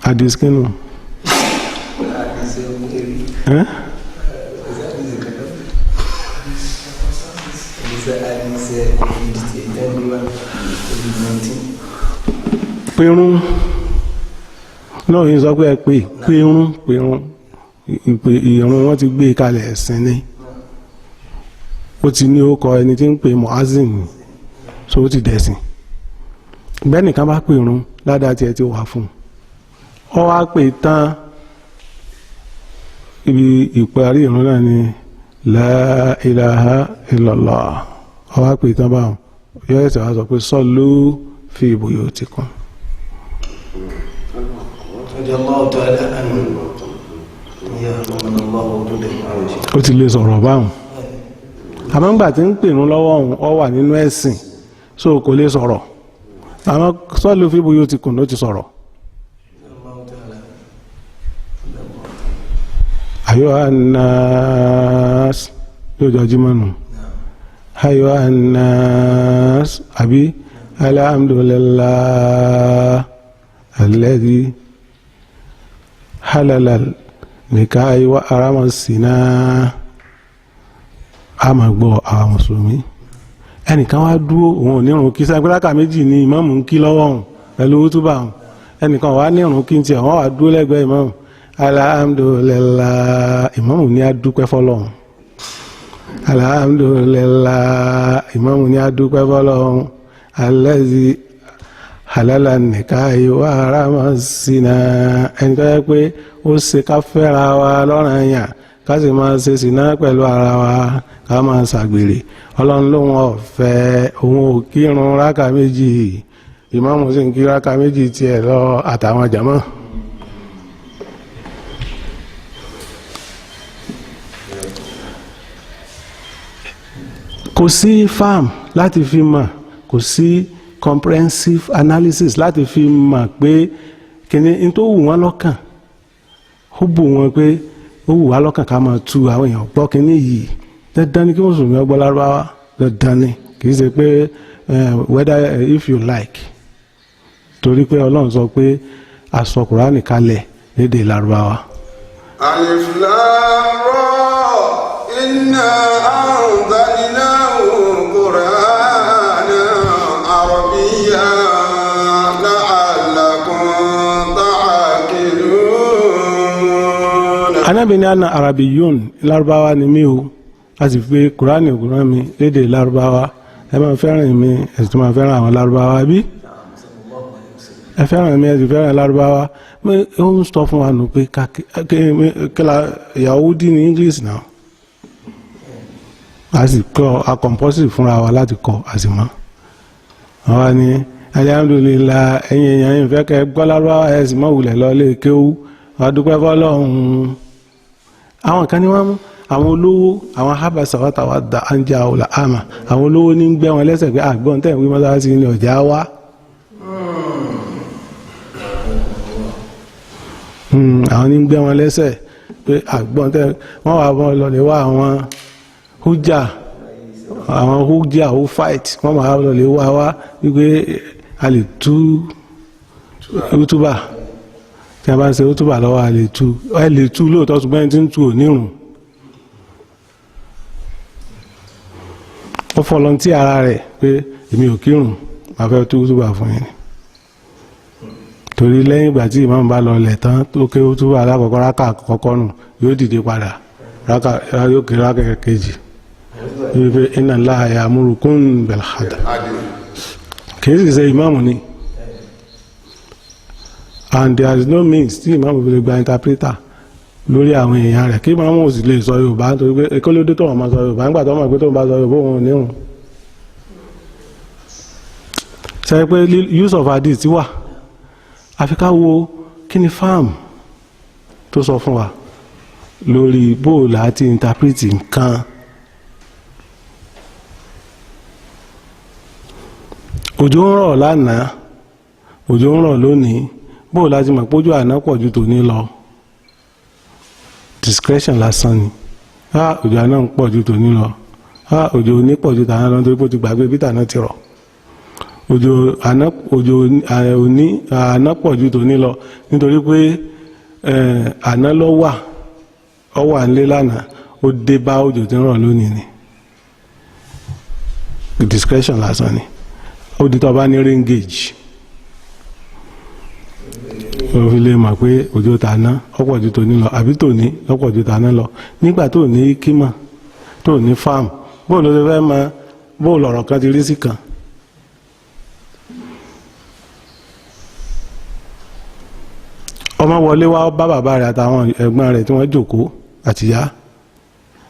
àdìskínù. Pẹ̀rún náà yìí sọ pé ẹ pé pẹ̀rún ìrun wọn ti gbé kalẹ̀ ẹ̀sìn ni ó ti ní ó kọ ẹni tí ń pè muazzin so ó ti dẹ̀sìn bẹ́ẹ̀ nìkan bá pẹ̀rún ládàá tiẹ̀ ti wà fún ọ wá pè tán ibi ìparí ìrun náà ni la ilaha illallah ọ wá pè tán báwọn yóò ẹ̀sẹ̀ wá sọ pé sallu fi buyutikum. ó ti lè sọ̀rọ̀ báwọn àmọ́ ńgbà tí ń pèrún lọ́wọ́ ọ̀hún ọ wà nínú ẹ̀sìn so kò lè sọ̀rọ̀ àmọ́ sallu fi buyutikum ló ti sọ̀rọ̀. أيها الناس يوجد جمانو أيها الناس أبي الحمد لله الذي حلل النكاح وحرم الزنا a máa gbọ́ àwọn mùsùlùmí ẹnìkan wá dúró òun ò nírun kí sáà pẹ́lákà méjì ní ìmáàmù ń kí lọ́wọ́ ọ̀hún pẹ̀lú útúbà ọ̀hún ẹnìkan wá nírun kí n tiẹ̀ wọ́n wá dúró lẹ́gbẹ̀ẹ́ ìmáàmù alhamdulillah ìmáàmù ní adúpẹ́ fọ́lọ́run alhamdulillah ìmáàmù ní adúpẹ́ fọ́lọ́run allazi halala nikahi wa harama zina ẹni tó yẹ pé ó ṣe ká fẹ́ra wa lọ́ranyàn ká sì máa ṣe sìná pẹ̀lú ara wa ká máa ṣàgbèrè ọlọ́run lóun ọ̀fẹ́ òun ò kírun rákà méjì ìmáàmù sì ń kí rákà méjì tiẹ̀ lọ àtàwọn jàmọ́. kò sí farm láti fi mọ̀ kò sí comprehensive analysis láti fi mọ̀ pé kíni n tó wù wọ́n lọ́kàn ó bù wọ́n pé ó wù wá lọ́kàn ká máa tu àwọn èèyàn gbọ́ kíní yìí dandan ni kí wọ́n sùn mí ọgbọ́n lárúbáwá dandan ni kì í ṣe pé whether if you like torí pé ọlọ́run sọ pé a sọ Kùránì kalẹ̀ lédè lárúbáwá. Alif Lam Ra inna anzalnahu Qur'anan Arabiyyan la'allakum ta'qilun. Ànábì ní ana Arabiyyun lárúbáwá ni mí o a sì fi Kùránì ògùnrán mi lédè lárúbáwá ẹ máa fẹ́ràn mi ẹ sì tún máa fẹ́ràn àwọn lárúbáwá bí ẹ fẹ́ràn mi ẹ sì fẹ́ràn lárúbáwá ó ń sọ fún wa nù pé kíla Yahudi ní English náà a sì kọ́ a compulsory fúnra wa láti kọ́ a sì mọ̀ àwa ni alhamdulillah ẹ̀yin èèyàn yìí fẹ́ kẹ́ gbọ́ lárúbáwá ẹ sì mọ̀ wulẹ̀ lọ lé kéwú adúpẹ́ fọlọ́hún àwọn kan ní wọ́n mú àwọn olówó àwọn habasa wàtàwà da anja ọ̀la àmà àwọn olówó ní gbẹ́ wọn lẹ́sẹ̀ pé àgbọ̀n tẹ̀ wí mọ́sáàsì ní ọ̀já wá àwọn ní gbẹ́ wọn lẹ́sẹ̀ pé àgbọ̀n tẹ̀ wọ́n wà bọ́ lọ́lẹ̀ wá àwọn hújà ó fight wọ́n wà lọ́lẹ̀ wá wá wípé a lè tú útúbà tí a bá ń ṣe útúbà lọ́wọ́ a lè tú lóòótọ́ ṣùgbọ́n ẹni tí ń tú ò nírun ó fọlọ́ntì ara rẹ̀ pé èmi ò kírun máa fẹ́ tú túbà fún yín torí lẹ́yìn ìgbà tí ìmáàmù bá lọ lẹ̀ tán tó ké túbà alákọ̀ọ́kọ́ rákà àkọ́kọ́ nù yóò dìde padà yóò ké rákà kejì yóò fi inna Allaha ya'murukum bil 'adl kì í sì ṣe ìmáàmù ni and there is no means tí ìmáàmù fi lè gba interpreter lórí àwọn èèyàn rẹ̀ kí ìmáàmù ò sì lè sọ Yorùbá torí pé ekólódé tó wọn máa sọ Yorùbá nígbà tó wọn pé tó ń bá sọ Yorùbá òun ò ní òun ṣe pé use of hadith wà àfi ká wo kí ni fáàmù tó sọ fún wa lórí bóòlù àti interpret nǹkan òjò ń rọ̀ lánàá òjò ń rọ̀ lónìí bóòlù àti mọ̀ pójú àná pọ̀ ju tòní lọ discretion lásán ni òjò àná ń pọ̀ ju tòní lọ òjò òní pọ̀ ju tàná lọ nítorí pé ó ti gbàgbé bí tàná ti rọ̀ òjò òní àná pọ̀ ju tòní lọ nítorí pé àná ló wà ó wà nílé lánàá ó dé bá òjò tí ń rọ̀ lónìí ni discretion lásán ni ó di tó bá ní rain gauge ó fi lè mọ̀ pé òjò tàná ó pọ̀ ju tòní lọ àbí tòní ó pọ̀ ju tàná lọ nígbà tó ní kímọ̀ tó ní farm bóòlù ló ti fẹ́ mọ bóòlù ọ̀rọ̀ kan ti rí sí kan ọmọ wọlé wá bá bàbá rẹ̀ àtàwọn ẹ̀gbọ́n rẹ̀ tí wọ́n jókòó àti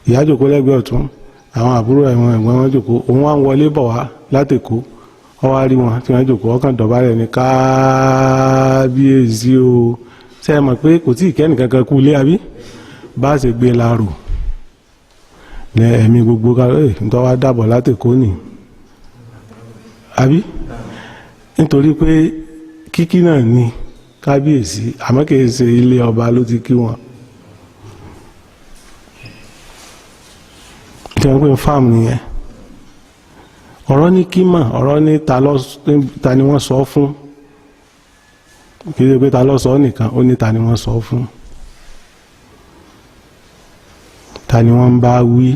ìyá jókòó lẹ́gbẹ̀ẹ́ ọ̀tún àwọn àbúrò ẹ̀wọ̀n ẹ̀gbọ́n wọn jókòó òun wá ń wọlé bọ̀ wá látèkó ó wá rí wọn tí wọ́n jókòó ọkàn dọ̀bálẹ̀ ní kábíyèsí o ṣe é mọ̀ pé kò tí ì kẹ́nì kankan kú ilé àbí bá ṣe gbé láàrò ní ẹ̀mí gbogbo ká nítorí wá dàbọ̀ látèkó nì àbí nítorí pé kíkí náà ni kábíyèsí àmọ́ kìí ṣe ilé ọba ló ti kí wọn tí wọ́n pè fáàmù nìyẹn ọ̀rọ̀ ní kímà ọ̀rọ̀ ní ta ni wọ́n sọ fún kìí ṣe pé ta ló sọ nìkan ó ní ta ni wọ́n sọ fún ta ni wọ́n bá wí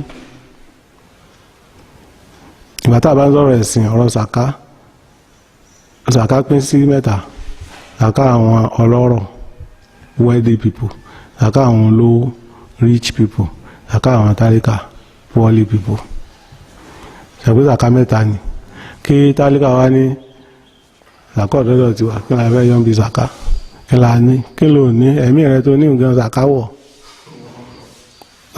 ìgbà tá a bá ń sọ̀rọ̀ ẹ̀sìn ọ̀rọ̀ sàká pín sí mẹ́ta sàká àwọn ọlọ́rọ̀ wealthy people sàká àwọn olówó rich people sàká àwọn tálíkà poorly people ṣàpé sàká mẹ́ta ni kí tálíkà wá ní sàká ọ̀dọ́dọ̀ tiwa kí la fẹ́ yọ bí sàká kí la ní kí ló ní ẹ̀mí rẹ tó ní nǹkan sàká wọ̀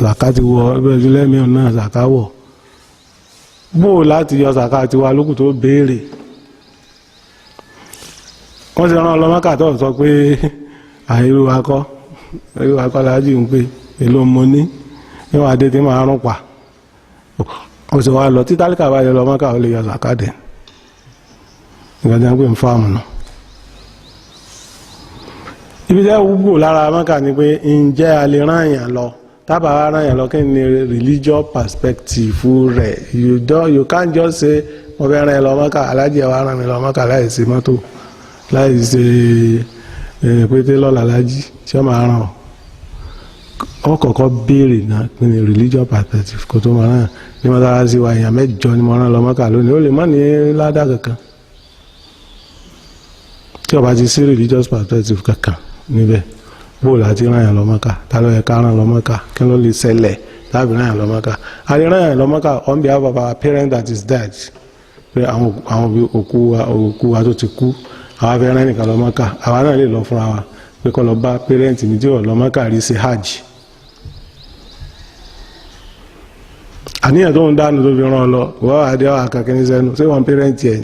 sàká ti wọ ẹgbẹ́ ìjìnlẹ́mí náà sàká wọ̀ bó láti yọ sàká tiwa lókù tó béèrè wọ́n ti rán ọlọ́mọ́kà tó sọ pé àìrú akọ́ lájú ń pé èlò mo ní níwọ̀n adé tí máa rún pa ó sì wá lọ tí tálíkà bá yẹ lọ́mọ́kà ó lè yọ sàkádẹ̀ nígbà tí wọ́n pè ń fáàmù náà ibi tẹ́ wúgbò lára mọ́kà ni pé ǹjẹ́ a lè rán èèyàn lọ tábà wá rán èèyàn lọ kí ni religious perspective rẹ̀ you can't just say mo fẹ́ rán ẹ lọ mọ́kà alájẹ wa rán mi lọ mọ́kà láì sí mọ́tò láì ṣe pété lọ́la lájí tí wọ́n máa ràn ọ́ kọ̀ọ̀kan béèrè náà pé ní religious perspective kò tó máa ràn ní mọ́sálásí wa èèyàn mẹ́jọ ni mo rán lọ Mọ́kà lónìí ó lè má ní ládà kankan tí ó bá ti sí religious perspective kankan níbẹ̀ bóòlù àti ràn yàn lọ Mọ́kà ta ló yẹ ká ràn lọ Mọ́kà kí ló lè ṣẹlẹ̀ tàbí ràn yàn lọ Mọ́kà a lè ràn yàn lọ Mọ́kà on behalf of our parent that is dead pé àwọn òkú wa tó ti kú àwọn afẹ́rẹ́ nìkan lọ Mọ́kà àwa náà lè lọ fúnra wa pé kọ́ lọ bá pẹ́rẹ́ǹtì mi tí ò lọ Mọ́kà rí ṣe hajj àníyàn tó ń dánù tó fi ràn ọ lọ wọ́n àdé àwọn akẹ́kẹ́ ní sẹ́nu ṣé wọ́n pẹ́rẹ́ǹtì ẹ̀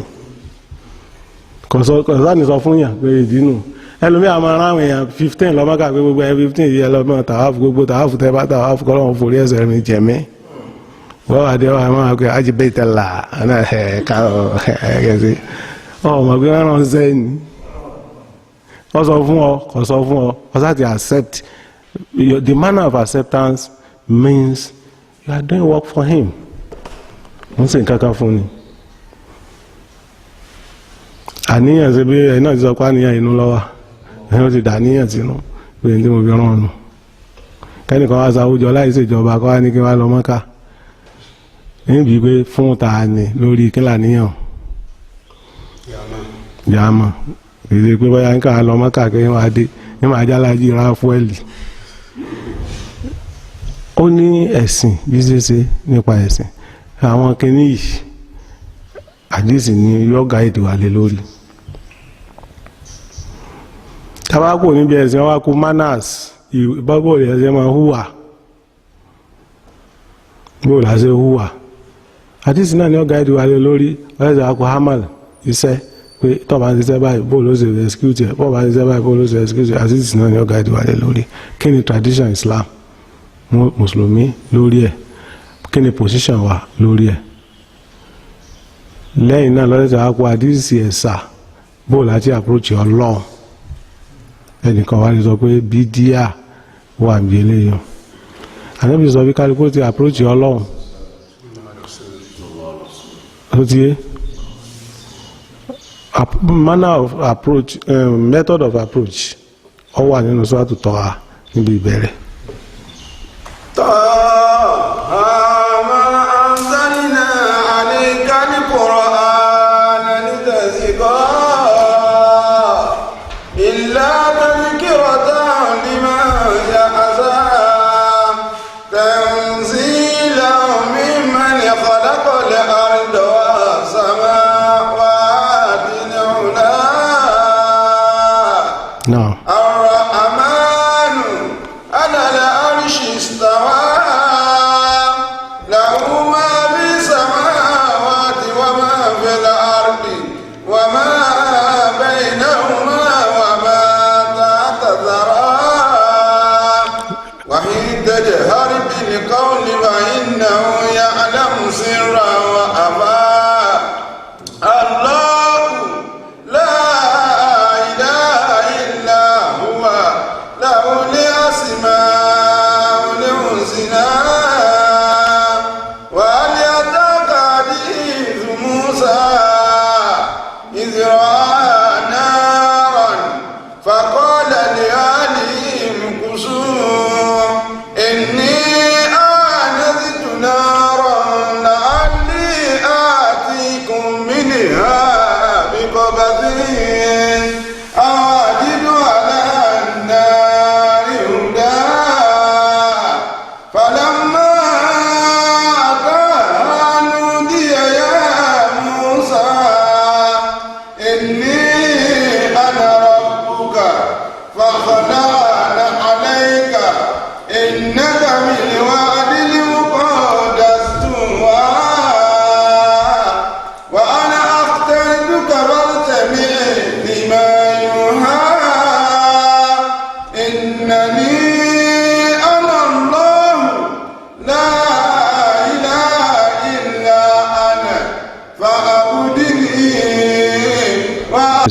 kọ̀sánì sọ fún yàn pé ìdínú ẹlòmí àwọn ará àwọn èèyàn 15 lọ Mọ́kà pé gbogbo ẹ̀ 15 yìí ẹlọ́mọ tàwáfù gbogbo tàwáfù tẹ́ bá tàwáfù kọ́ lọ́wọ́ forí ẹsẹ̀ rìn jẹ̀mí wọ́n àdé àwọn akẹ́kẹ́ ajibẹ́tẹ̀lá ọmọ bí wọ́n rán sẹ́yìn wọ́n sọ fún ọ kò sọ fún ọ wọ́n sáà ti accept the manner of acceptance means you are doing work for him wọ́n sì ń kankan fún ni àníyàn sí bí ẹ̀yin náà ti sọ pé àníyàn inú lọ́wọ́ ẹ̀yin ó ti dà níyàn sínú pé ní tí mo fi rán ọ̀nà kẹ́nìkan wá sáwùjọ láì ṣèjọba kọ́ wá ní kí wá lọ Mọ́kà níbi pé fún ta ni lórí kílà níyàn yàmọ̀ èdè pé bóyá nǹkan àlọ́ mọ́kà kí wọ́n á dé ní màá jálájí ráfúẹ́lì. ó ní ẹ̀sìn bí ṣeṣe nípa ẹ̀sìn àwọn kìíní yìí àdìsí ni yóò gáìdì wà lé lórí. tabako níbi ẹ̀sìn wa kú manners ìbábọ̀ rẹ̀ ṣe máa hùwà bó la ṣe hùwà àdìsí náà ni yóò gáìdì wà lé lórí ọ̀rẹ́sẹ̀ wa kú hamal iṣẹ́ pé tó bá ń ṣiṣẹ́ báyìí bó ló ṣe execute ẹ̀ bó bá ń ṣiṣẹ́ báyìí bó ló ṣe execute ẹ̀ àdìsí náà ni yóò gáìdì wà lé lórí. kí ni tradition Islam mùsùlùmí lórí ẹ̀ kí ni position wa lórí ẹ̀ lẹ́yìn náà lọ́dẹ̀ tí a kó àdìsí ẹ̀sà bó láti approach Ọlọ́run ẹnìkan wá lè sọ pé bídíà wà bí eléyìí ànábì sọ bí kálukú ti approach Ọlọ́run tó ti yé manner of approach method of approach ó wà nínú Suratu Taha níbi ìbẹ̀rẹ̀. نعم الرحمن على العرش استوى له ما في السماوات وما في الأرض وما بينهما وما تحت الثرى وحين تجهر بالقول فإنه يعلم سرا وأخفى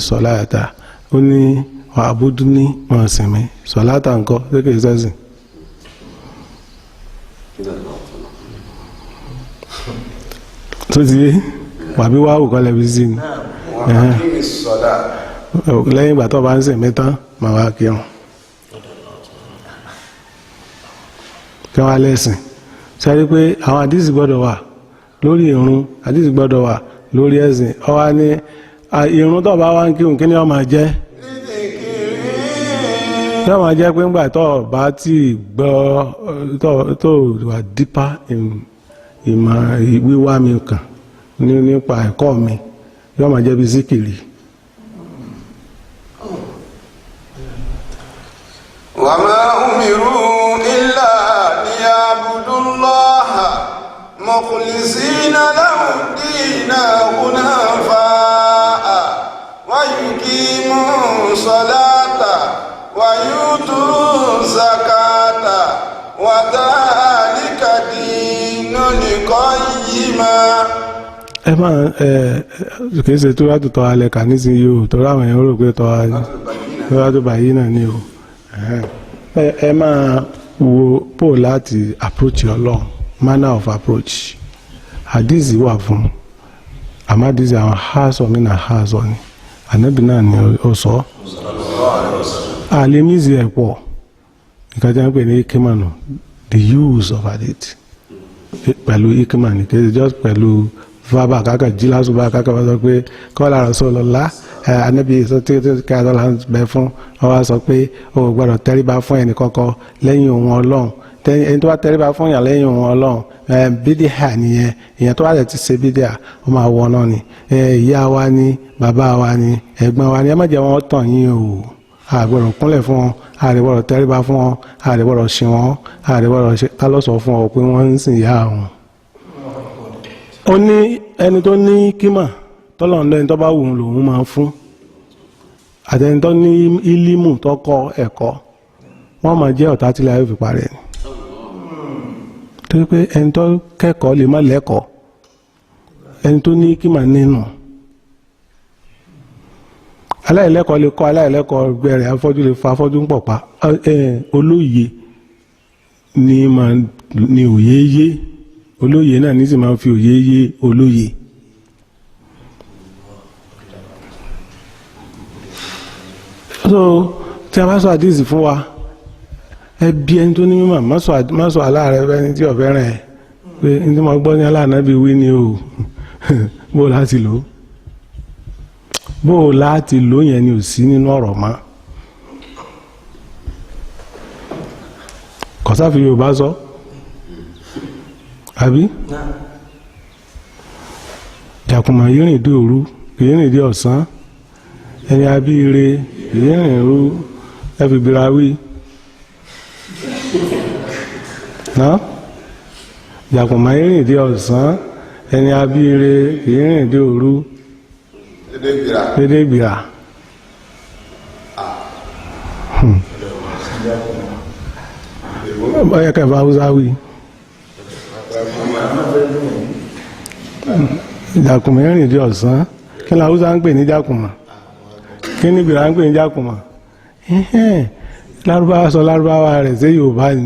sọláàtà ó ní àbúdú ní wọn sinmi sọláàtà ńkọ́ sékè sẹ́sìn. tó ti yé wàbí wàá wò kọ́ lẹ́bi sí ni lẹ́yìn ìgbà tó bá ń sìn mí tán màá wá kírun kí wọ́n á lẹ́sìn sẹ́rí pé àwọn àdìsí gbọ́dọ̀ wà lórí ìrun àdìsí gbọ́dọ̀ wà lórí ẹ̀sìn ọwá ní ìrun tó bá wá ń kírun kí ni ó máa jẹ́ tí ó máa jẹ́ pé ńgbà tó bá tí gbọ́ tó wà dípá ìmọ̀ wíwá mi kàn nípa ẹ̀kọ́ mi yóò máa jẹ́ bí síkìrì. wa ma umiru illa liya'budullaha mukhlisina lahu ad-dina hunafa'a wa yuqimu salata wa yutu zakata wa dhalika dinul qayyima. ẹ máa kì í ṣe tó rádùn tọ́ alẹ́ kà nísìnyí o tó ráwọn èèyàn rò pé tọ́ rádùn báyìí náà ni o ẹ máa wo pò láti approach Ọlọ́run manner of approach àdìsí wà fún àmọ́ àdìsí àwọn haṣọ mi náà haṣọ ni ànábì náà ni ó sọ àlèmísì ẹ̀ pọ̀ nǹkan tí wọ́n pè ní ikimanu the use of hadith pẹ̀lú ikimani kì í ṣe just pẹ̀lú fábà kákà jí lásùbà kákà wọ́n sọ pé qala Rasulullah anabi sọ tí kí adọ́là ń bẹ fún ọ wá sọ pé o gbọ́dọ̀ tẹríba fún ẹnì kọ́kọ́ lẹ́yìn òun ọlọ́run ẹni tó bá tẹríba fún yàn lẹ́yìn òun ọlọ́run bídíà nìyẹn ìyẹn tó bá lè ti ṣe bídíà ó máa wọ náà ni ìyá wa ni bàbá wa ni ẹ̀gbọ́n wa ni ẹ má jẹ́ wọn tàn yín o àgbọ̀rọ̀ kúnlẹ̀ fún wọn àrẹ̀bọ̀rọ̀ tẹríba fún wọn àrẹ̀bọ̀rọ̀ ṣe wọn àrẹ̀bọ̀rọ̀ ṣe ká ló sọ fún ọ pé wọ́n ń sìn ìyá wọn. ó ní ẹni tó ní kímà tọ́lọ̀ ń lẹ́ni tó bá wù ú lòun máa fún àtẹni tó ní ílímù tó kọ́ ẹ̀kọ́ wọ́n máa jẹ́ ọ̀tá tí láyé fi parẹ́ ni. torí pé ẹni tó kẹ́kọ̀ọ́ lè má lẹ́kọ̀ọ́ ẹni tó ní kímà nínú aláìlẹ́kọ̀ọ́ lè kọ́ aláìlẹ́kọ̀ọ́ gbẹ̀rẹ̀ afọ́jú lè fa afọ́jú ń pọ̀ pa olóye ni òye yé olóye náà ní sì máa fi òye yé olóye. so tí a bá sọ àdíìsì fún wa ẹbí ẹni tó ní mímọ̀ má sọ aláàrẹ fẹ́ni tí ọ̀fẹ́ rẹ̀ pé ní tí mo gbọ́ ní aláàánábì wí ni o bó láti lò ó bó láti lò yẹn ni ò sí nínú ọ̀rọ̀ mọ́ kọ̀sáfì Yorùbá sọ àbí jàkùmọ̀ yìí rìn dé òru kìí rìn dé ọ̀sán ẹni abíire kìí rìn rú ẹbí bírawí náà jàkùmọ̀ yìí rìn dé ọ̀sán ẹni abíire kìí rìn dé òru dédé gbìrà báyẹ̀ kẹfà Haúsá wí jàkùmọ̀ rìn dé ọ̀sán kí ni Haúsá ń pè ní jàkùmọ̀ kí ni gbìrà ń pè ní jàkùmọ̀ lárúbáwá sọ lárúbáwá rẹ̀ sí Yorùbá ni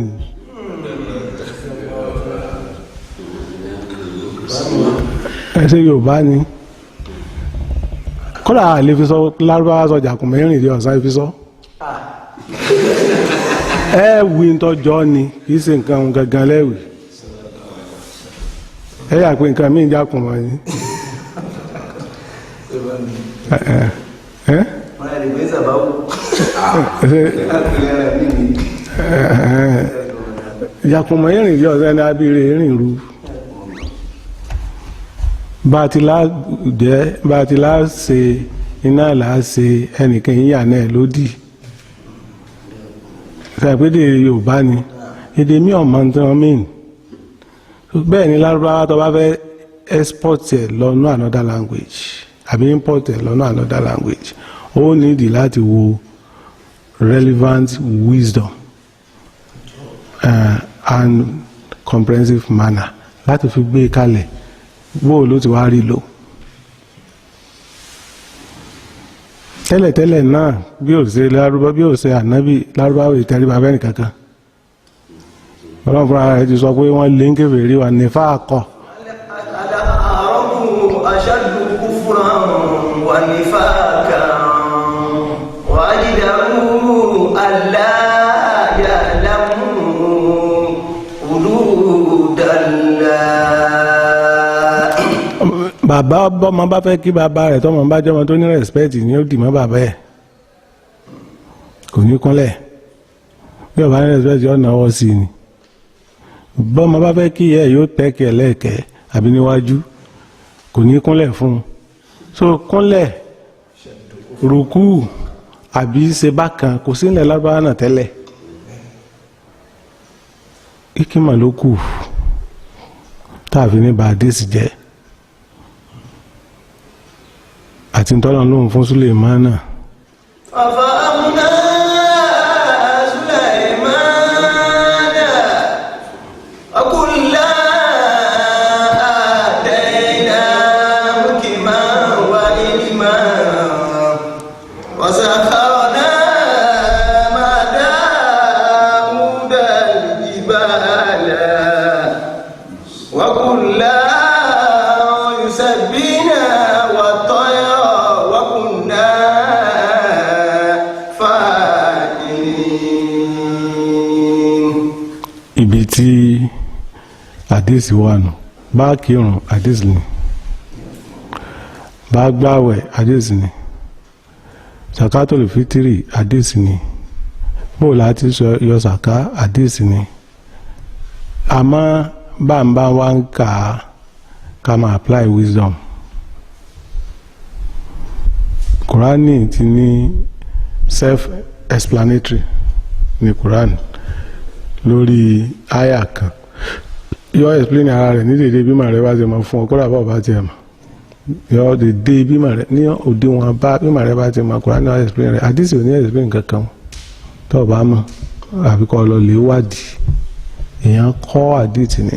ẹsẹ̀ Yorùbá ni kọ́lá lè fi sọ lárúbáwá sọ jàkùmọ̀ rìn dé ọ̀sán fi sọ ẹ̀wì tọ́jọ́ ni kìí ṣe nǹkan gangan lẹ́wì ẹ yà pé nǹkan míì jàkùmọ̀ ni jàkùmọ̀ rìn dé ọ̀sán ní abíire rìn rú bá ti lá ṣe iná là á ṣe ẹnìkan yíyà náà lódì ṣàpèdè Yorùbá ni èdè mi ọ̀mọ̀ tí wọ́n mìín bẹ́ẹ̀ ni lárúbáwá tó bá fẹ́ export ẹ̀ lọ́nà another language àbí import ẹ̀ lọ́nà another language ó nídìí láti wo relevant wisdom and comprehensive manner láti fi gbé kalẹ̀ bóò ló ti wá rí lò tẹ́lẹ̀tẹ́lẹ̀ náà bí ó ṣe lárúbá bí ó ṣe ànábì lárúbáwò ìtẹríba fẹ́ni kankan ọlọ́run fúnra rẹ̀ ti sọ pé wọ́n lé ń kéfèé rí wa ní fáàkọ̀ bàbá bọ́mọ bá fẹ́ kí bàbá rẹ̀ tọ́mọ bá jọmọ tó ní rẹ̀spẹ́tì ní ó dì mọ́ bàbá ẹ̀ kò ní kúnlẹ̀ bí ọba ní rẹ̀spẹ́tì ọ̀nà ọwọ́ sí ni bọ́mọ bá fẹ́ kí ẹ̀ yóò tẹ́kẹ̀ lẹ́ẹ̀kẹ́ àbí níwájú kò ní kúnlẹ̀ fún un so kúnlẹ̀ rùkú àbí ṣe bákan kò sí ilẹ̀ lábára náà tẹ́lẹ̀ ìkímà ló kù táàfin ní bàdísì jẹ́ àti tọ́lọ̀ lóhun fún Suleimana ibi tí àdísì wà nù bá kírun àdísì ni bá gbààwẹ̀ àdísì ni zakatul fitiri hadith ni, bó láti sọ yọ zaka hadith ni. Àmọ́ bá wa ń kà á ká máa apply wisdom. Kùránì ti ní self-explanatory ní Kùránì lórí àyà kan. Yọ explain ara rẹ̀ ní dédé bímọ rẹ̀ bá ti mọ̀ fún ọ kó dàbọ̀ bá ti ẹ̀ mọ̀. Yọ dédé bímọ rẹ̀ ní òde wọn bá bímọ rẹ̀ bá ti mọ̀ Kùránì náà explain rẹ̀. Àdìsí ò ní explain kankan tó o bá mọ̀ àfi kọ́ lọ lè wádìí. Èèyàn kọ́ àdìsí ni.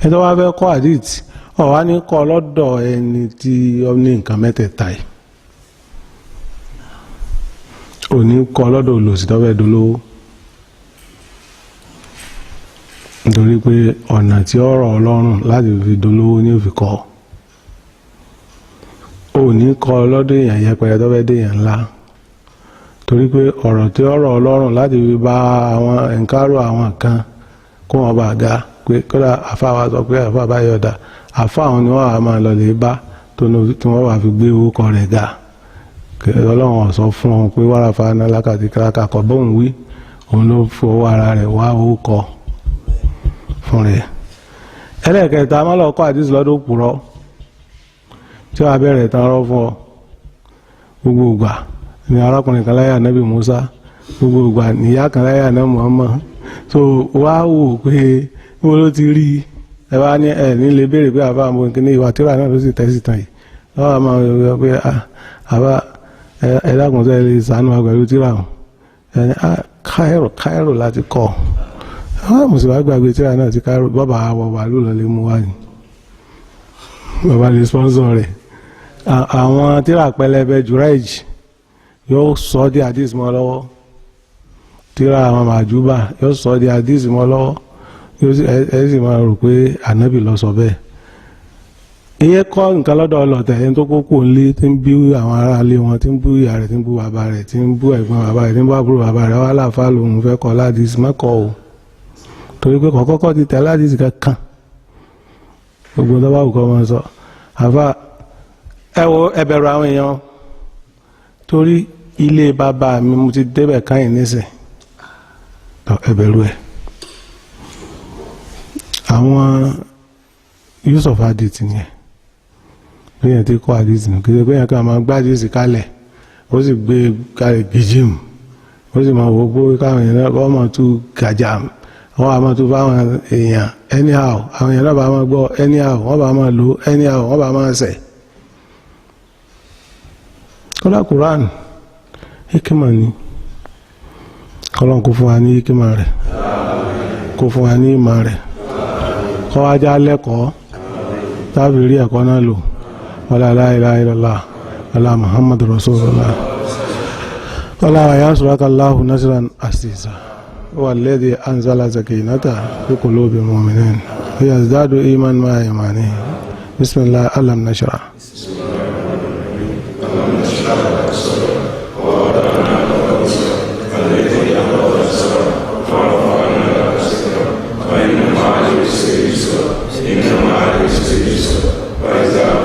Ẹni tó wá fẹ́ kọ́ àdìsí ọ̀ wá ní kọ́ lọ́dọ̀ ẹni tí ó ní nǹkan mẹ́tẹ̀ẹ̀ta yìí. Ò ní kọ́ lọ́dọ̀ olòṣì tó fẹ́ dolówó. Nítorí pé ọ̀nà tí ó rọ̀ Ọlọ́run láti fi dolówó ní òfin kọ́. Ò ní kọ́ lọ́dọ̀ èèyàn yẹpẹrẹ tó fẹ́ dé èèyàn ńlá. Torí pé ọ̀rọ̀ tí ó rọ̀ Ọlọ́run láti fi bá àwọn ẹ̀ńkárò àwọn kan kó wọn bá ga pé kódà àfa wa sọ pé àfa bá yọ̀dà àfa àwọn ni wọ́n á máa lọ lè bá tí wọ́n bá fi gbé orúkọ rẹ̀ ga. Ọlọ́run sọ fún wọn pé wàrà fana lákàtí kíláka kọ bóun wí òun ló fọwọ́ ara rẹ̀ wá orúkọ fún rẹ̀. Ẹlẹ́ẹ̀kẹta má lọ kọ́ àdìsí lọ́dọ̀ òpùrọ́ tí wàá bẹ̀rẹ̀ tán rọ́ fún ọ gbogbo ìgbà ní arákùnrin kan láyé ànábì Musa gbogbo ìgbà níyà kan láyé ànábì Muhammad. So wá wò pé níbo ló ti rí ẹ wá ní ẹ nílé béèrè pé àbá àmọ́ kí ní ìwà tíra náà ló sì tẹ́sí tán yìí lọ́wọ́ àmọ́ ẹ pé àbá ẹ dákun sẹ́ lè sànú àgbẹ̀rù tíra hàn ẹni Cairo láti kọ́ àwọn mùsùlùmí gbàgbé tíra náà ti Cairo bàbá àwọ̀ bàálù lọ lè mú wá ní bàbá lè sponsor rẹ̀. Àwọn tíra pẹlẹbẹ Juraij yóò sọ di hadith mọ́ lọ́wọ́, tíra àwọn màjúbà yóò sọ di hadith mọ́ lọ́wọ́, ẹ sì máa rò pé ànábì lọ sọ bẹ́ẹ̀. Ìyẹn kọ́ nǹkan lọ́dọ̀ ọlọ́tẹ̀ ẹni tó kókó ńlé tí ń bí àwọn aráalé wọn tí ń bú ìyá rẹ̀ tí ń bú bàbá rẹ̀ tí ń bú ẹ̀gbọ́n bàbá rẹ̀ tí ń bú àbúrò bàbá rẹ̀ wà láàfà lòun fẹ́ kọ́ ládìsí mẹ́kọ̀ọ́ o torí pé kọ̀kọ́kọ́ ti tẹ̀ ládìsí kankan gbogbo tó bá wù kọ́ máa sọ àfà ẹ wo ẹ bẹ̀rù àwọn èèyàn torí ilé bàbá mi mo ti débẹ̀ káyìn nísìn ẹ bẹ̀rù ẹ̀ àwọn Yusuf adit nìyẹn bẹ́ẹ̀ tí kọ́ adit nù kí bẹ́ẹ̀ ká máa gbá adit kalẹ̀ ó sì gbé kalẹ̀ gíjìm ó sì máa wò ó káwọn èèyàn kọ́ máa tú gàjà wọ́n á máa tú fáwọn èèyàn anyhow àwọn èèyàn náà bá máa gbọ́ anyhow wọ́n bá máa lò anyhow wọ́n bá máa sẹ̀. kọ́lá Quran hikima ni kọ́lọ́n kó fún wa ní hikima rẹ̀ kó fún wa ní ìmọ̀ rẹ̀ kọ́ ajá lẹ́kọ̀ọ́ tábìlì rí ẹ̀kọ́ náà lò wala la ilaha illallah wala Muhammadu Rasulullah wala yansuraka Allahu nasran aziza huwa alladhi anzala sakinata fi qulubil mu'minin liyazdadu iman ma'a imanihim bismillah alam nashrah إن مع العسر يسرا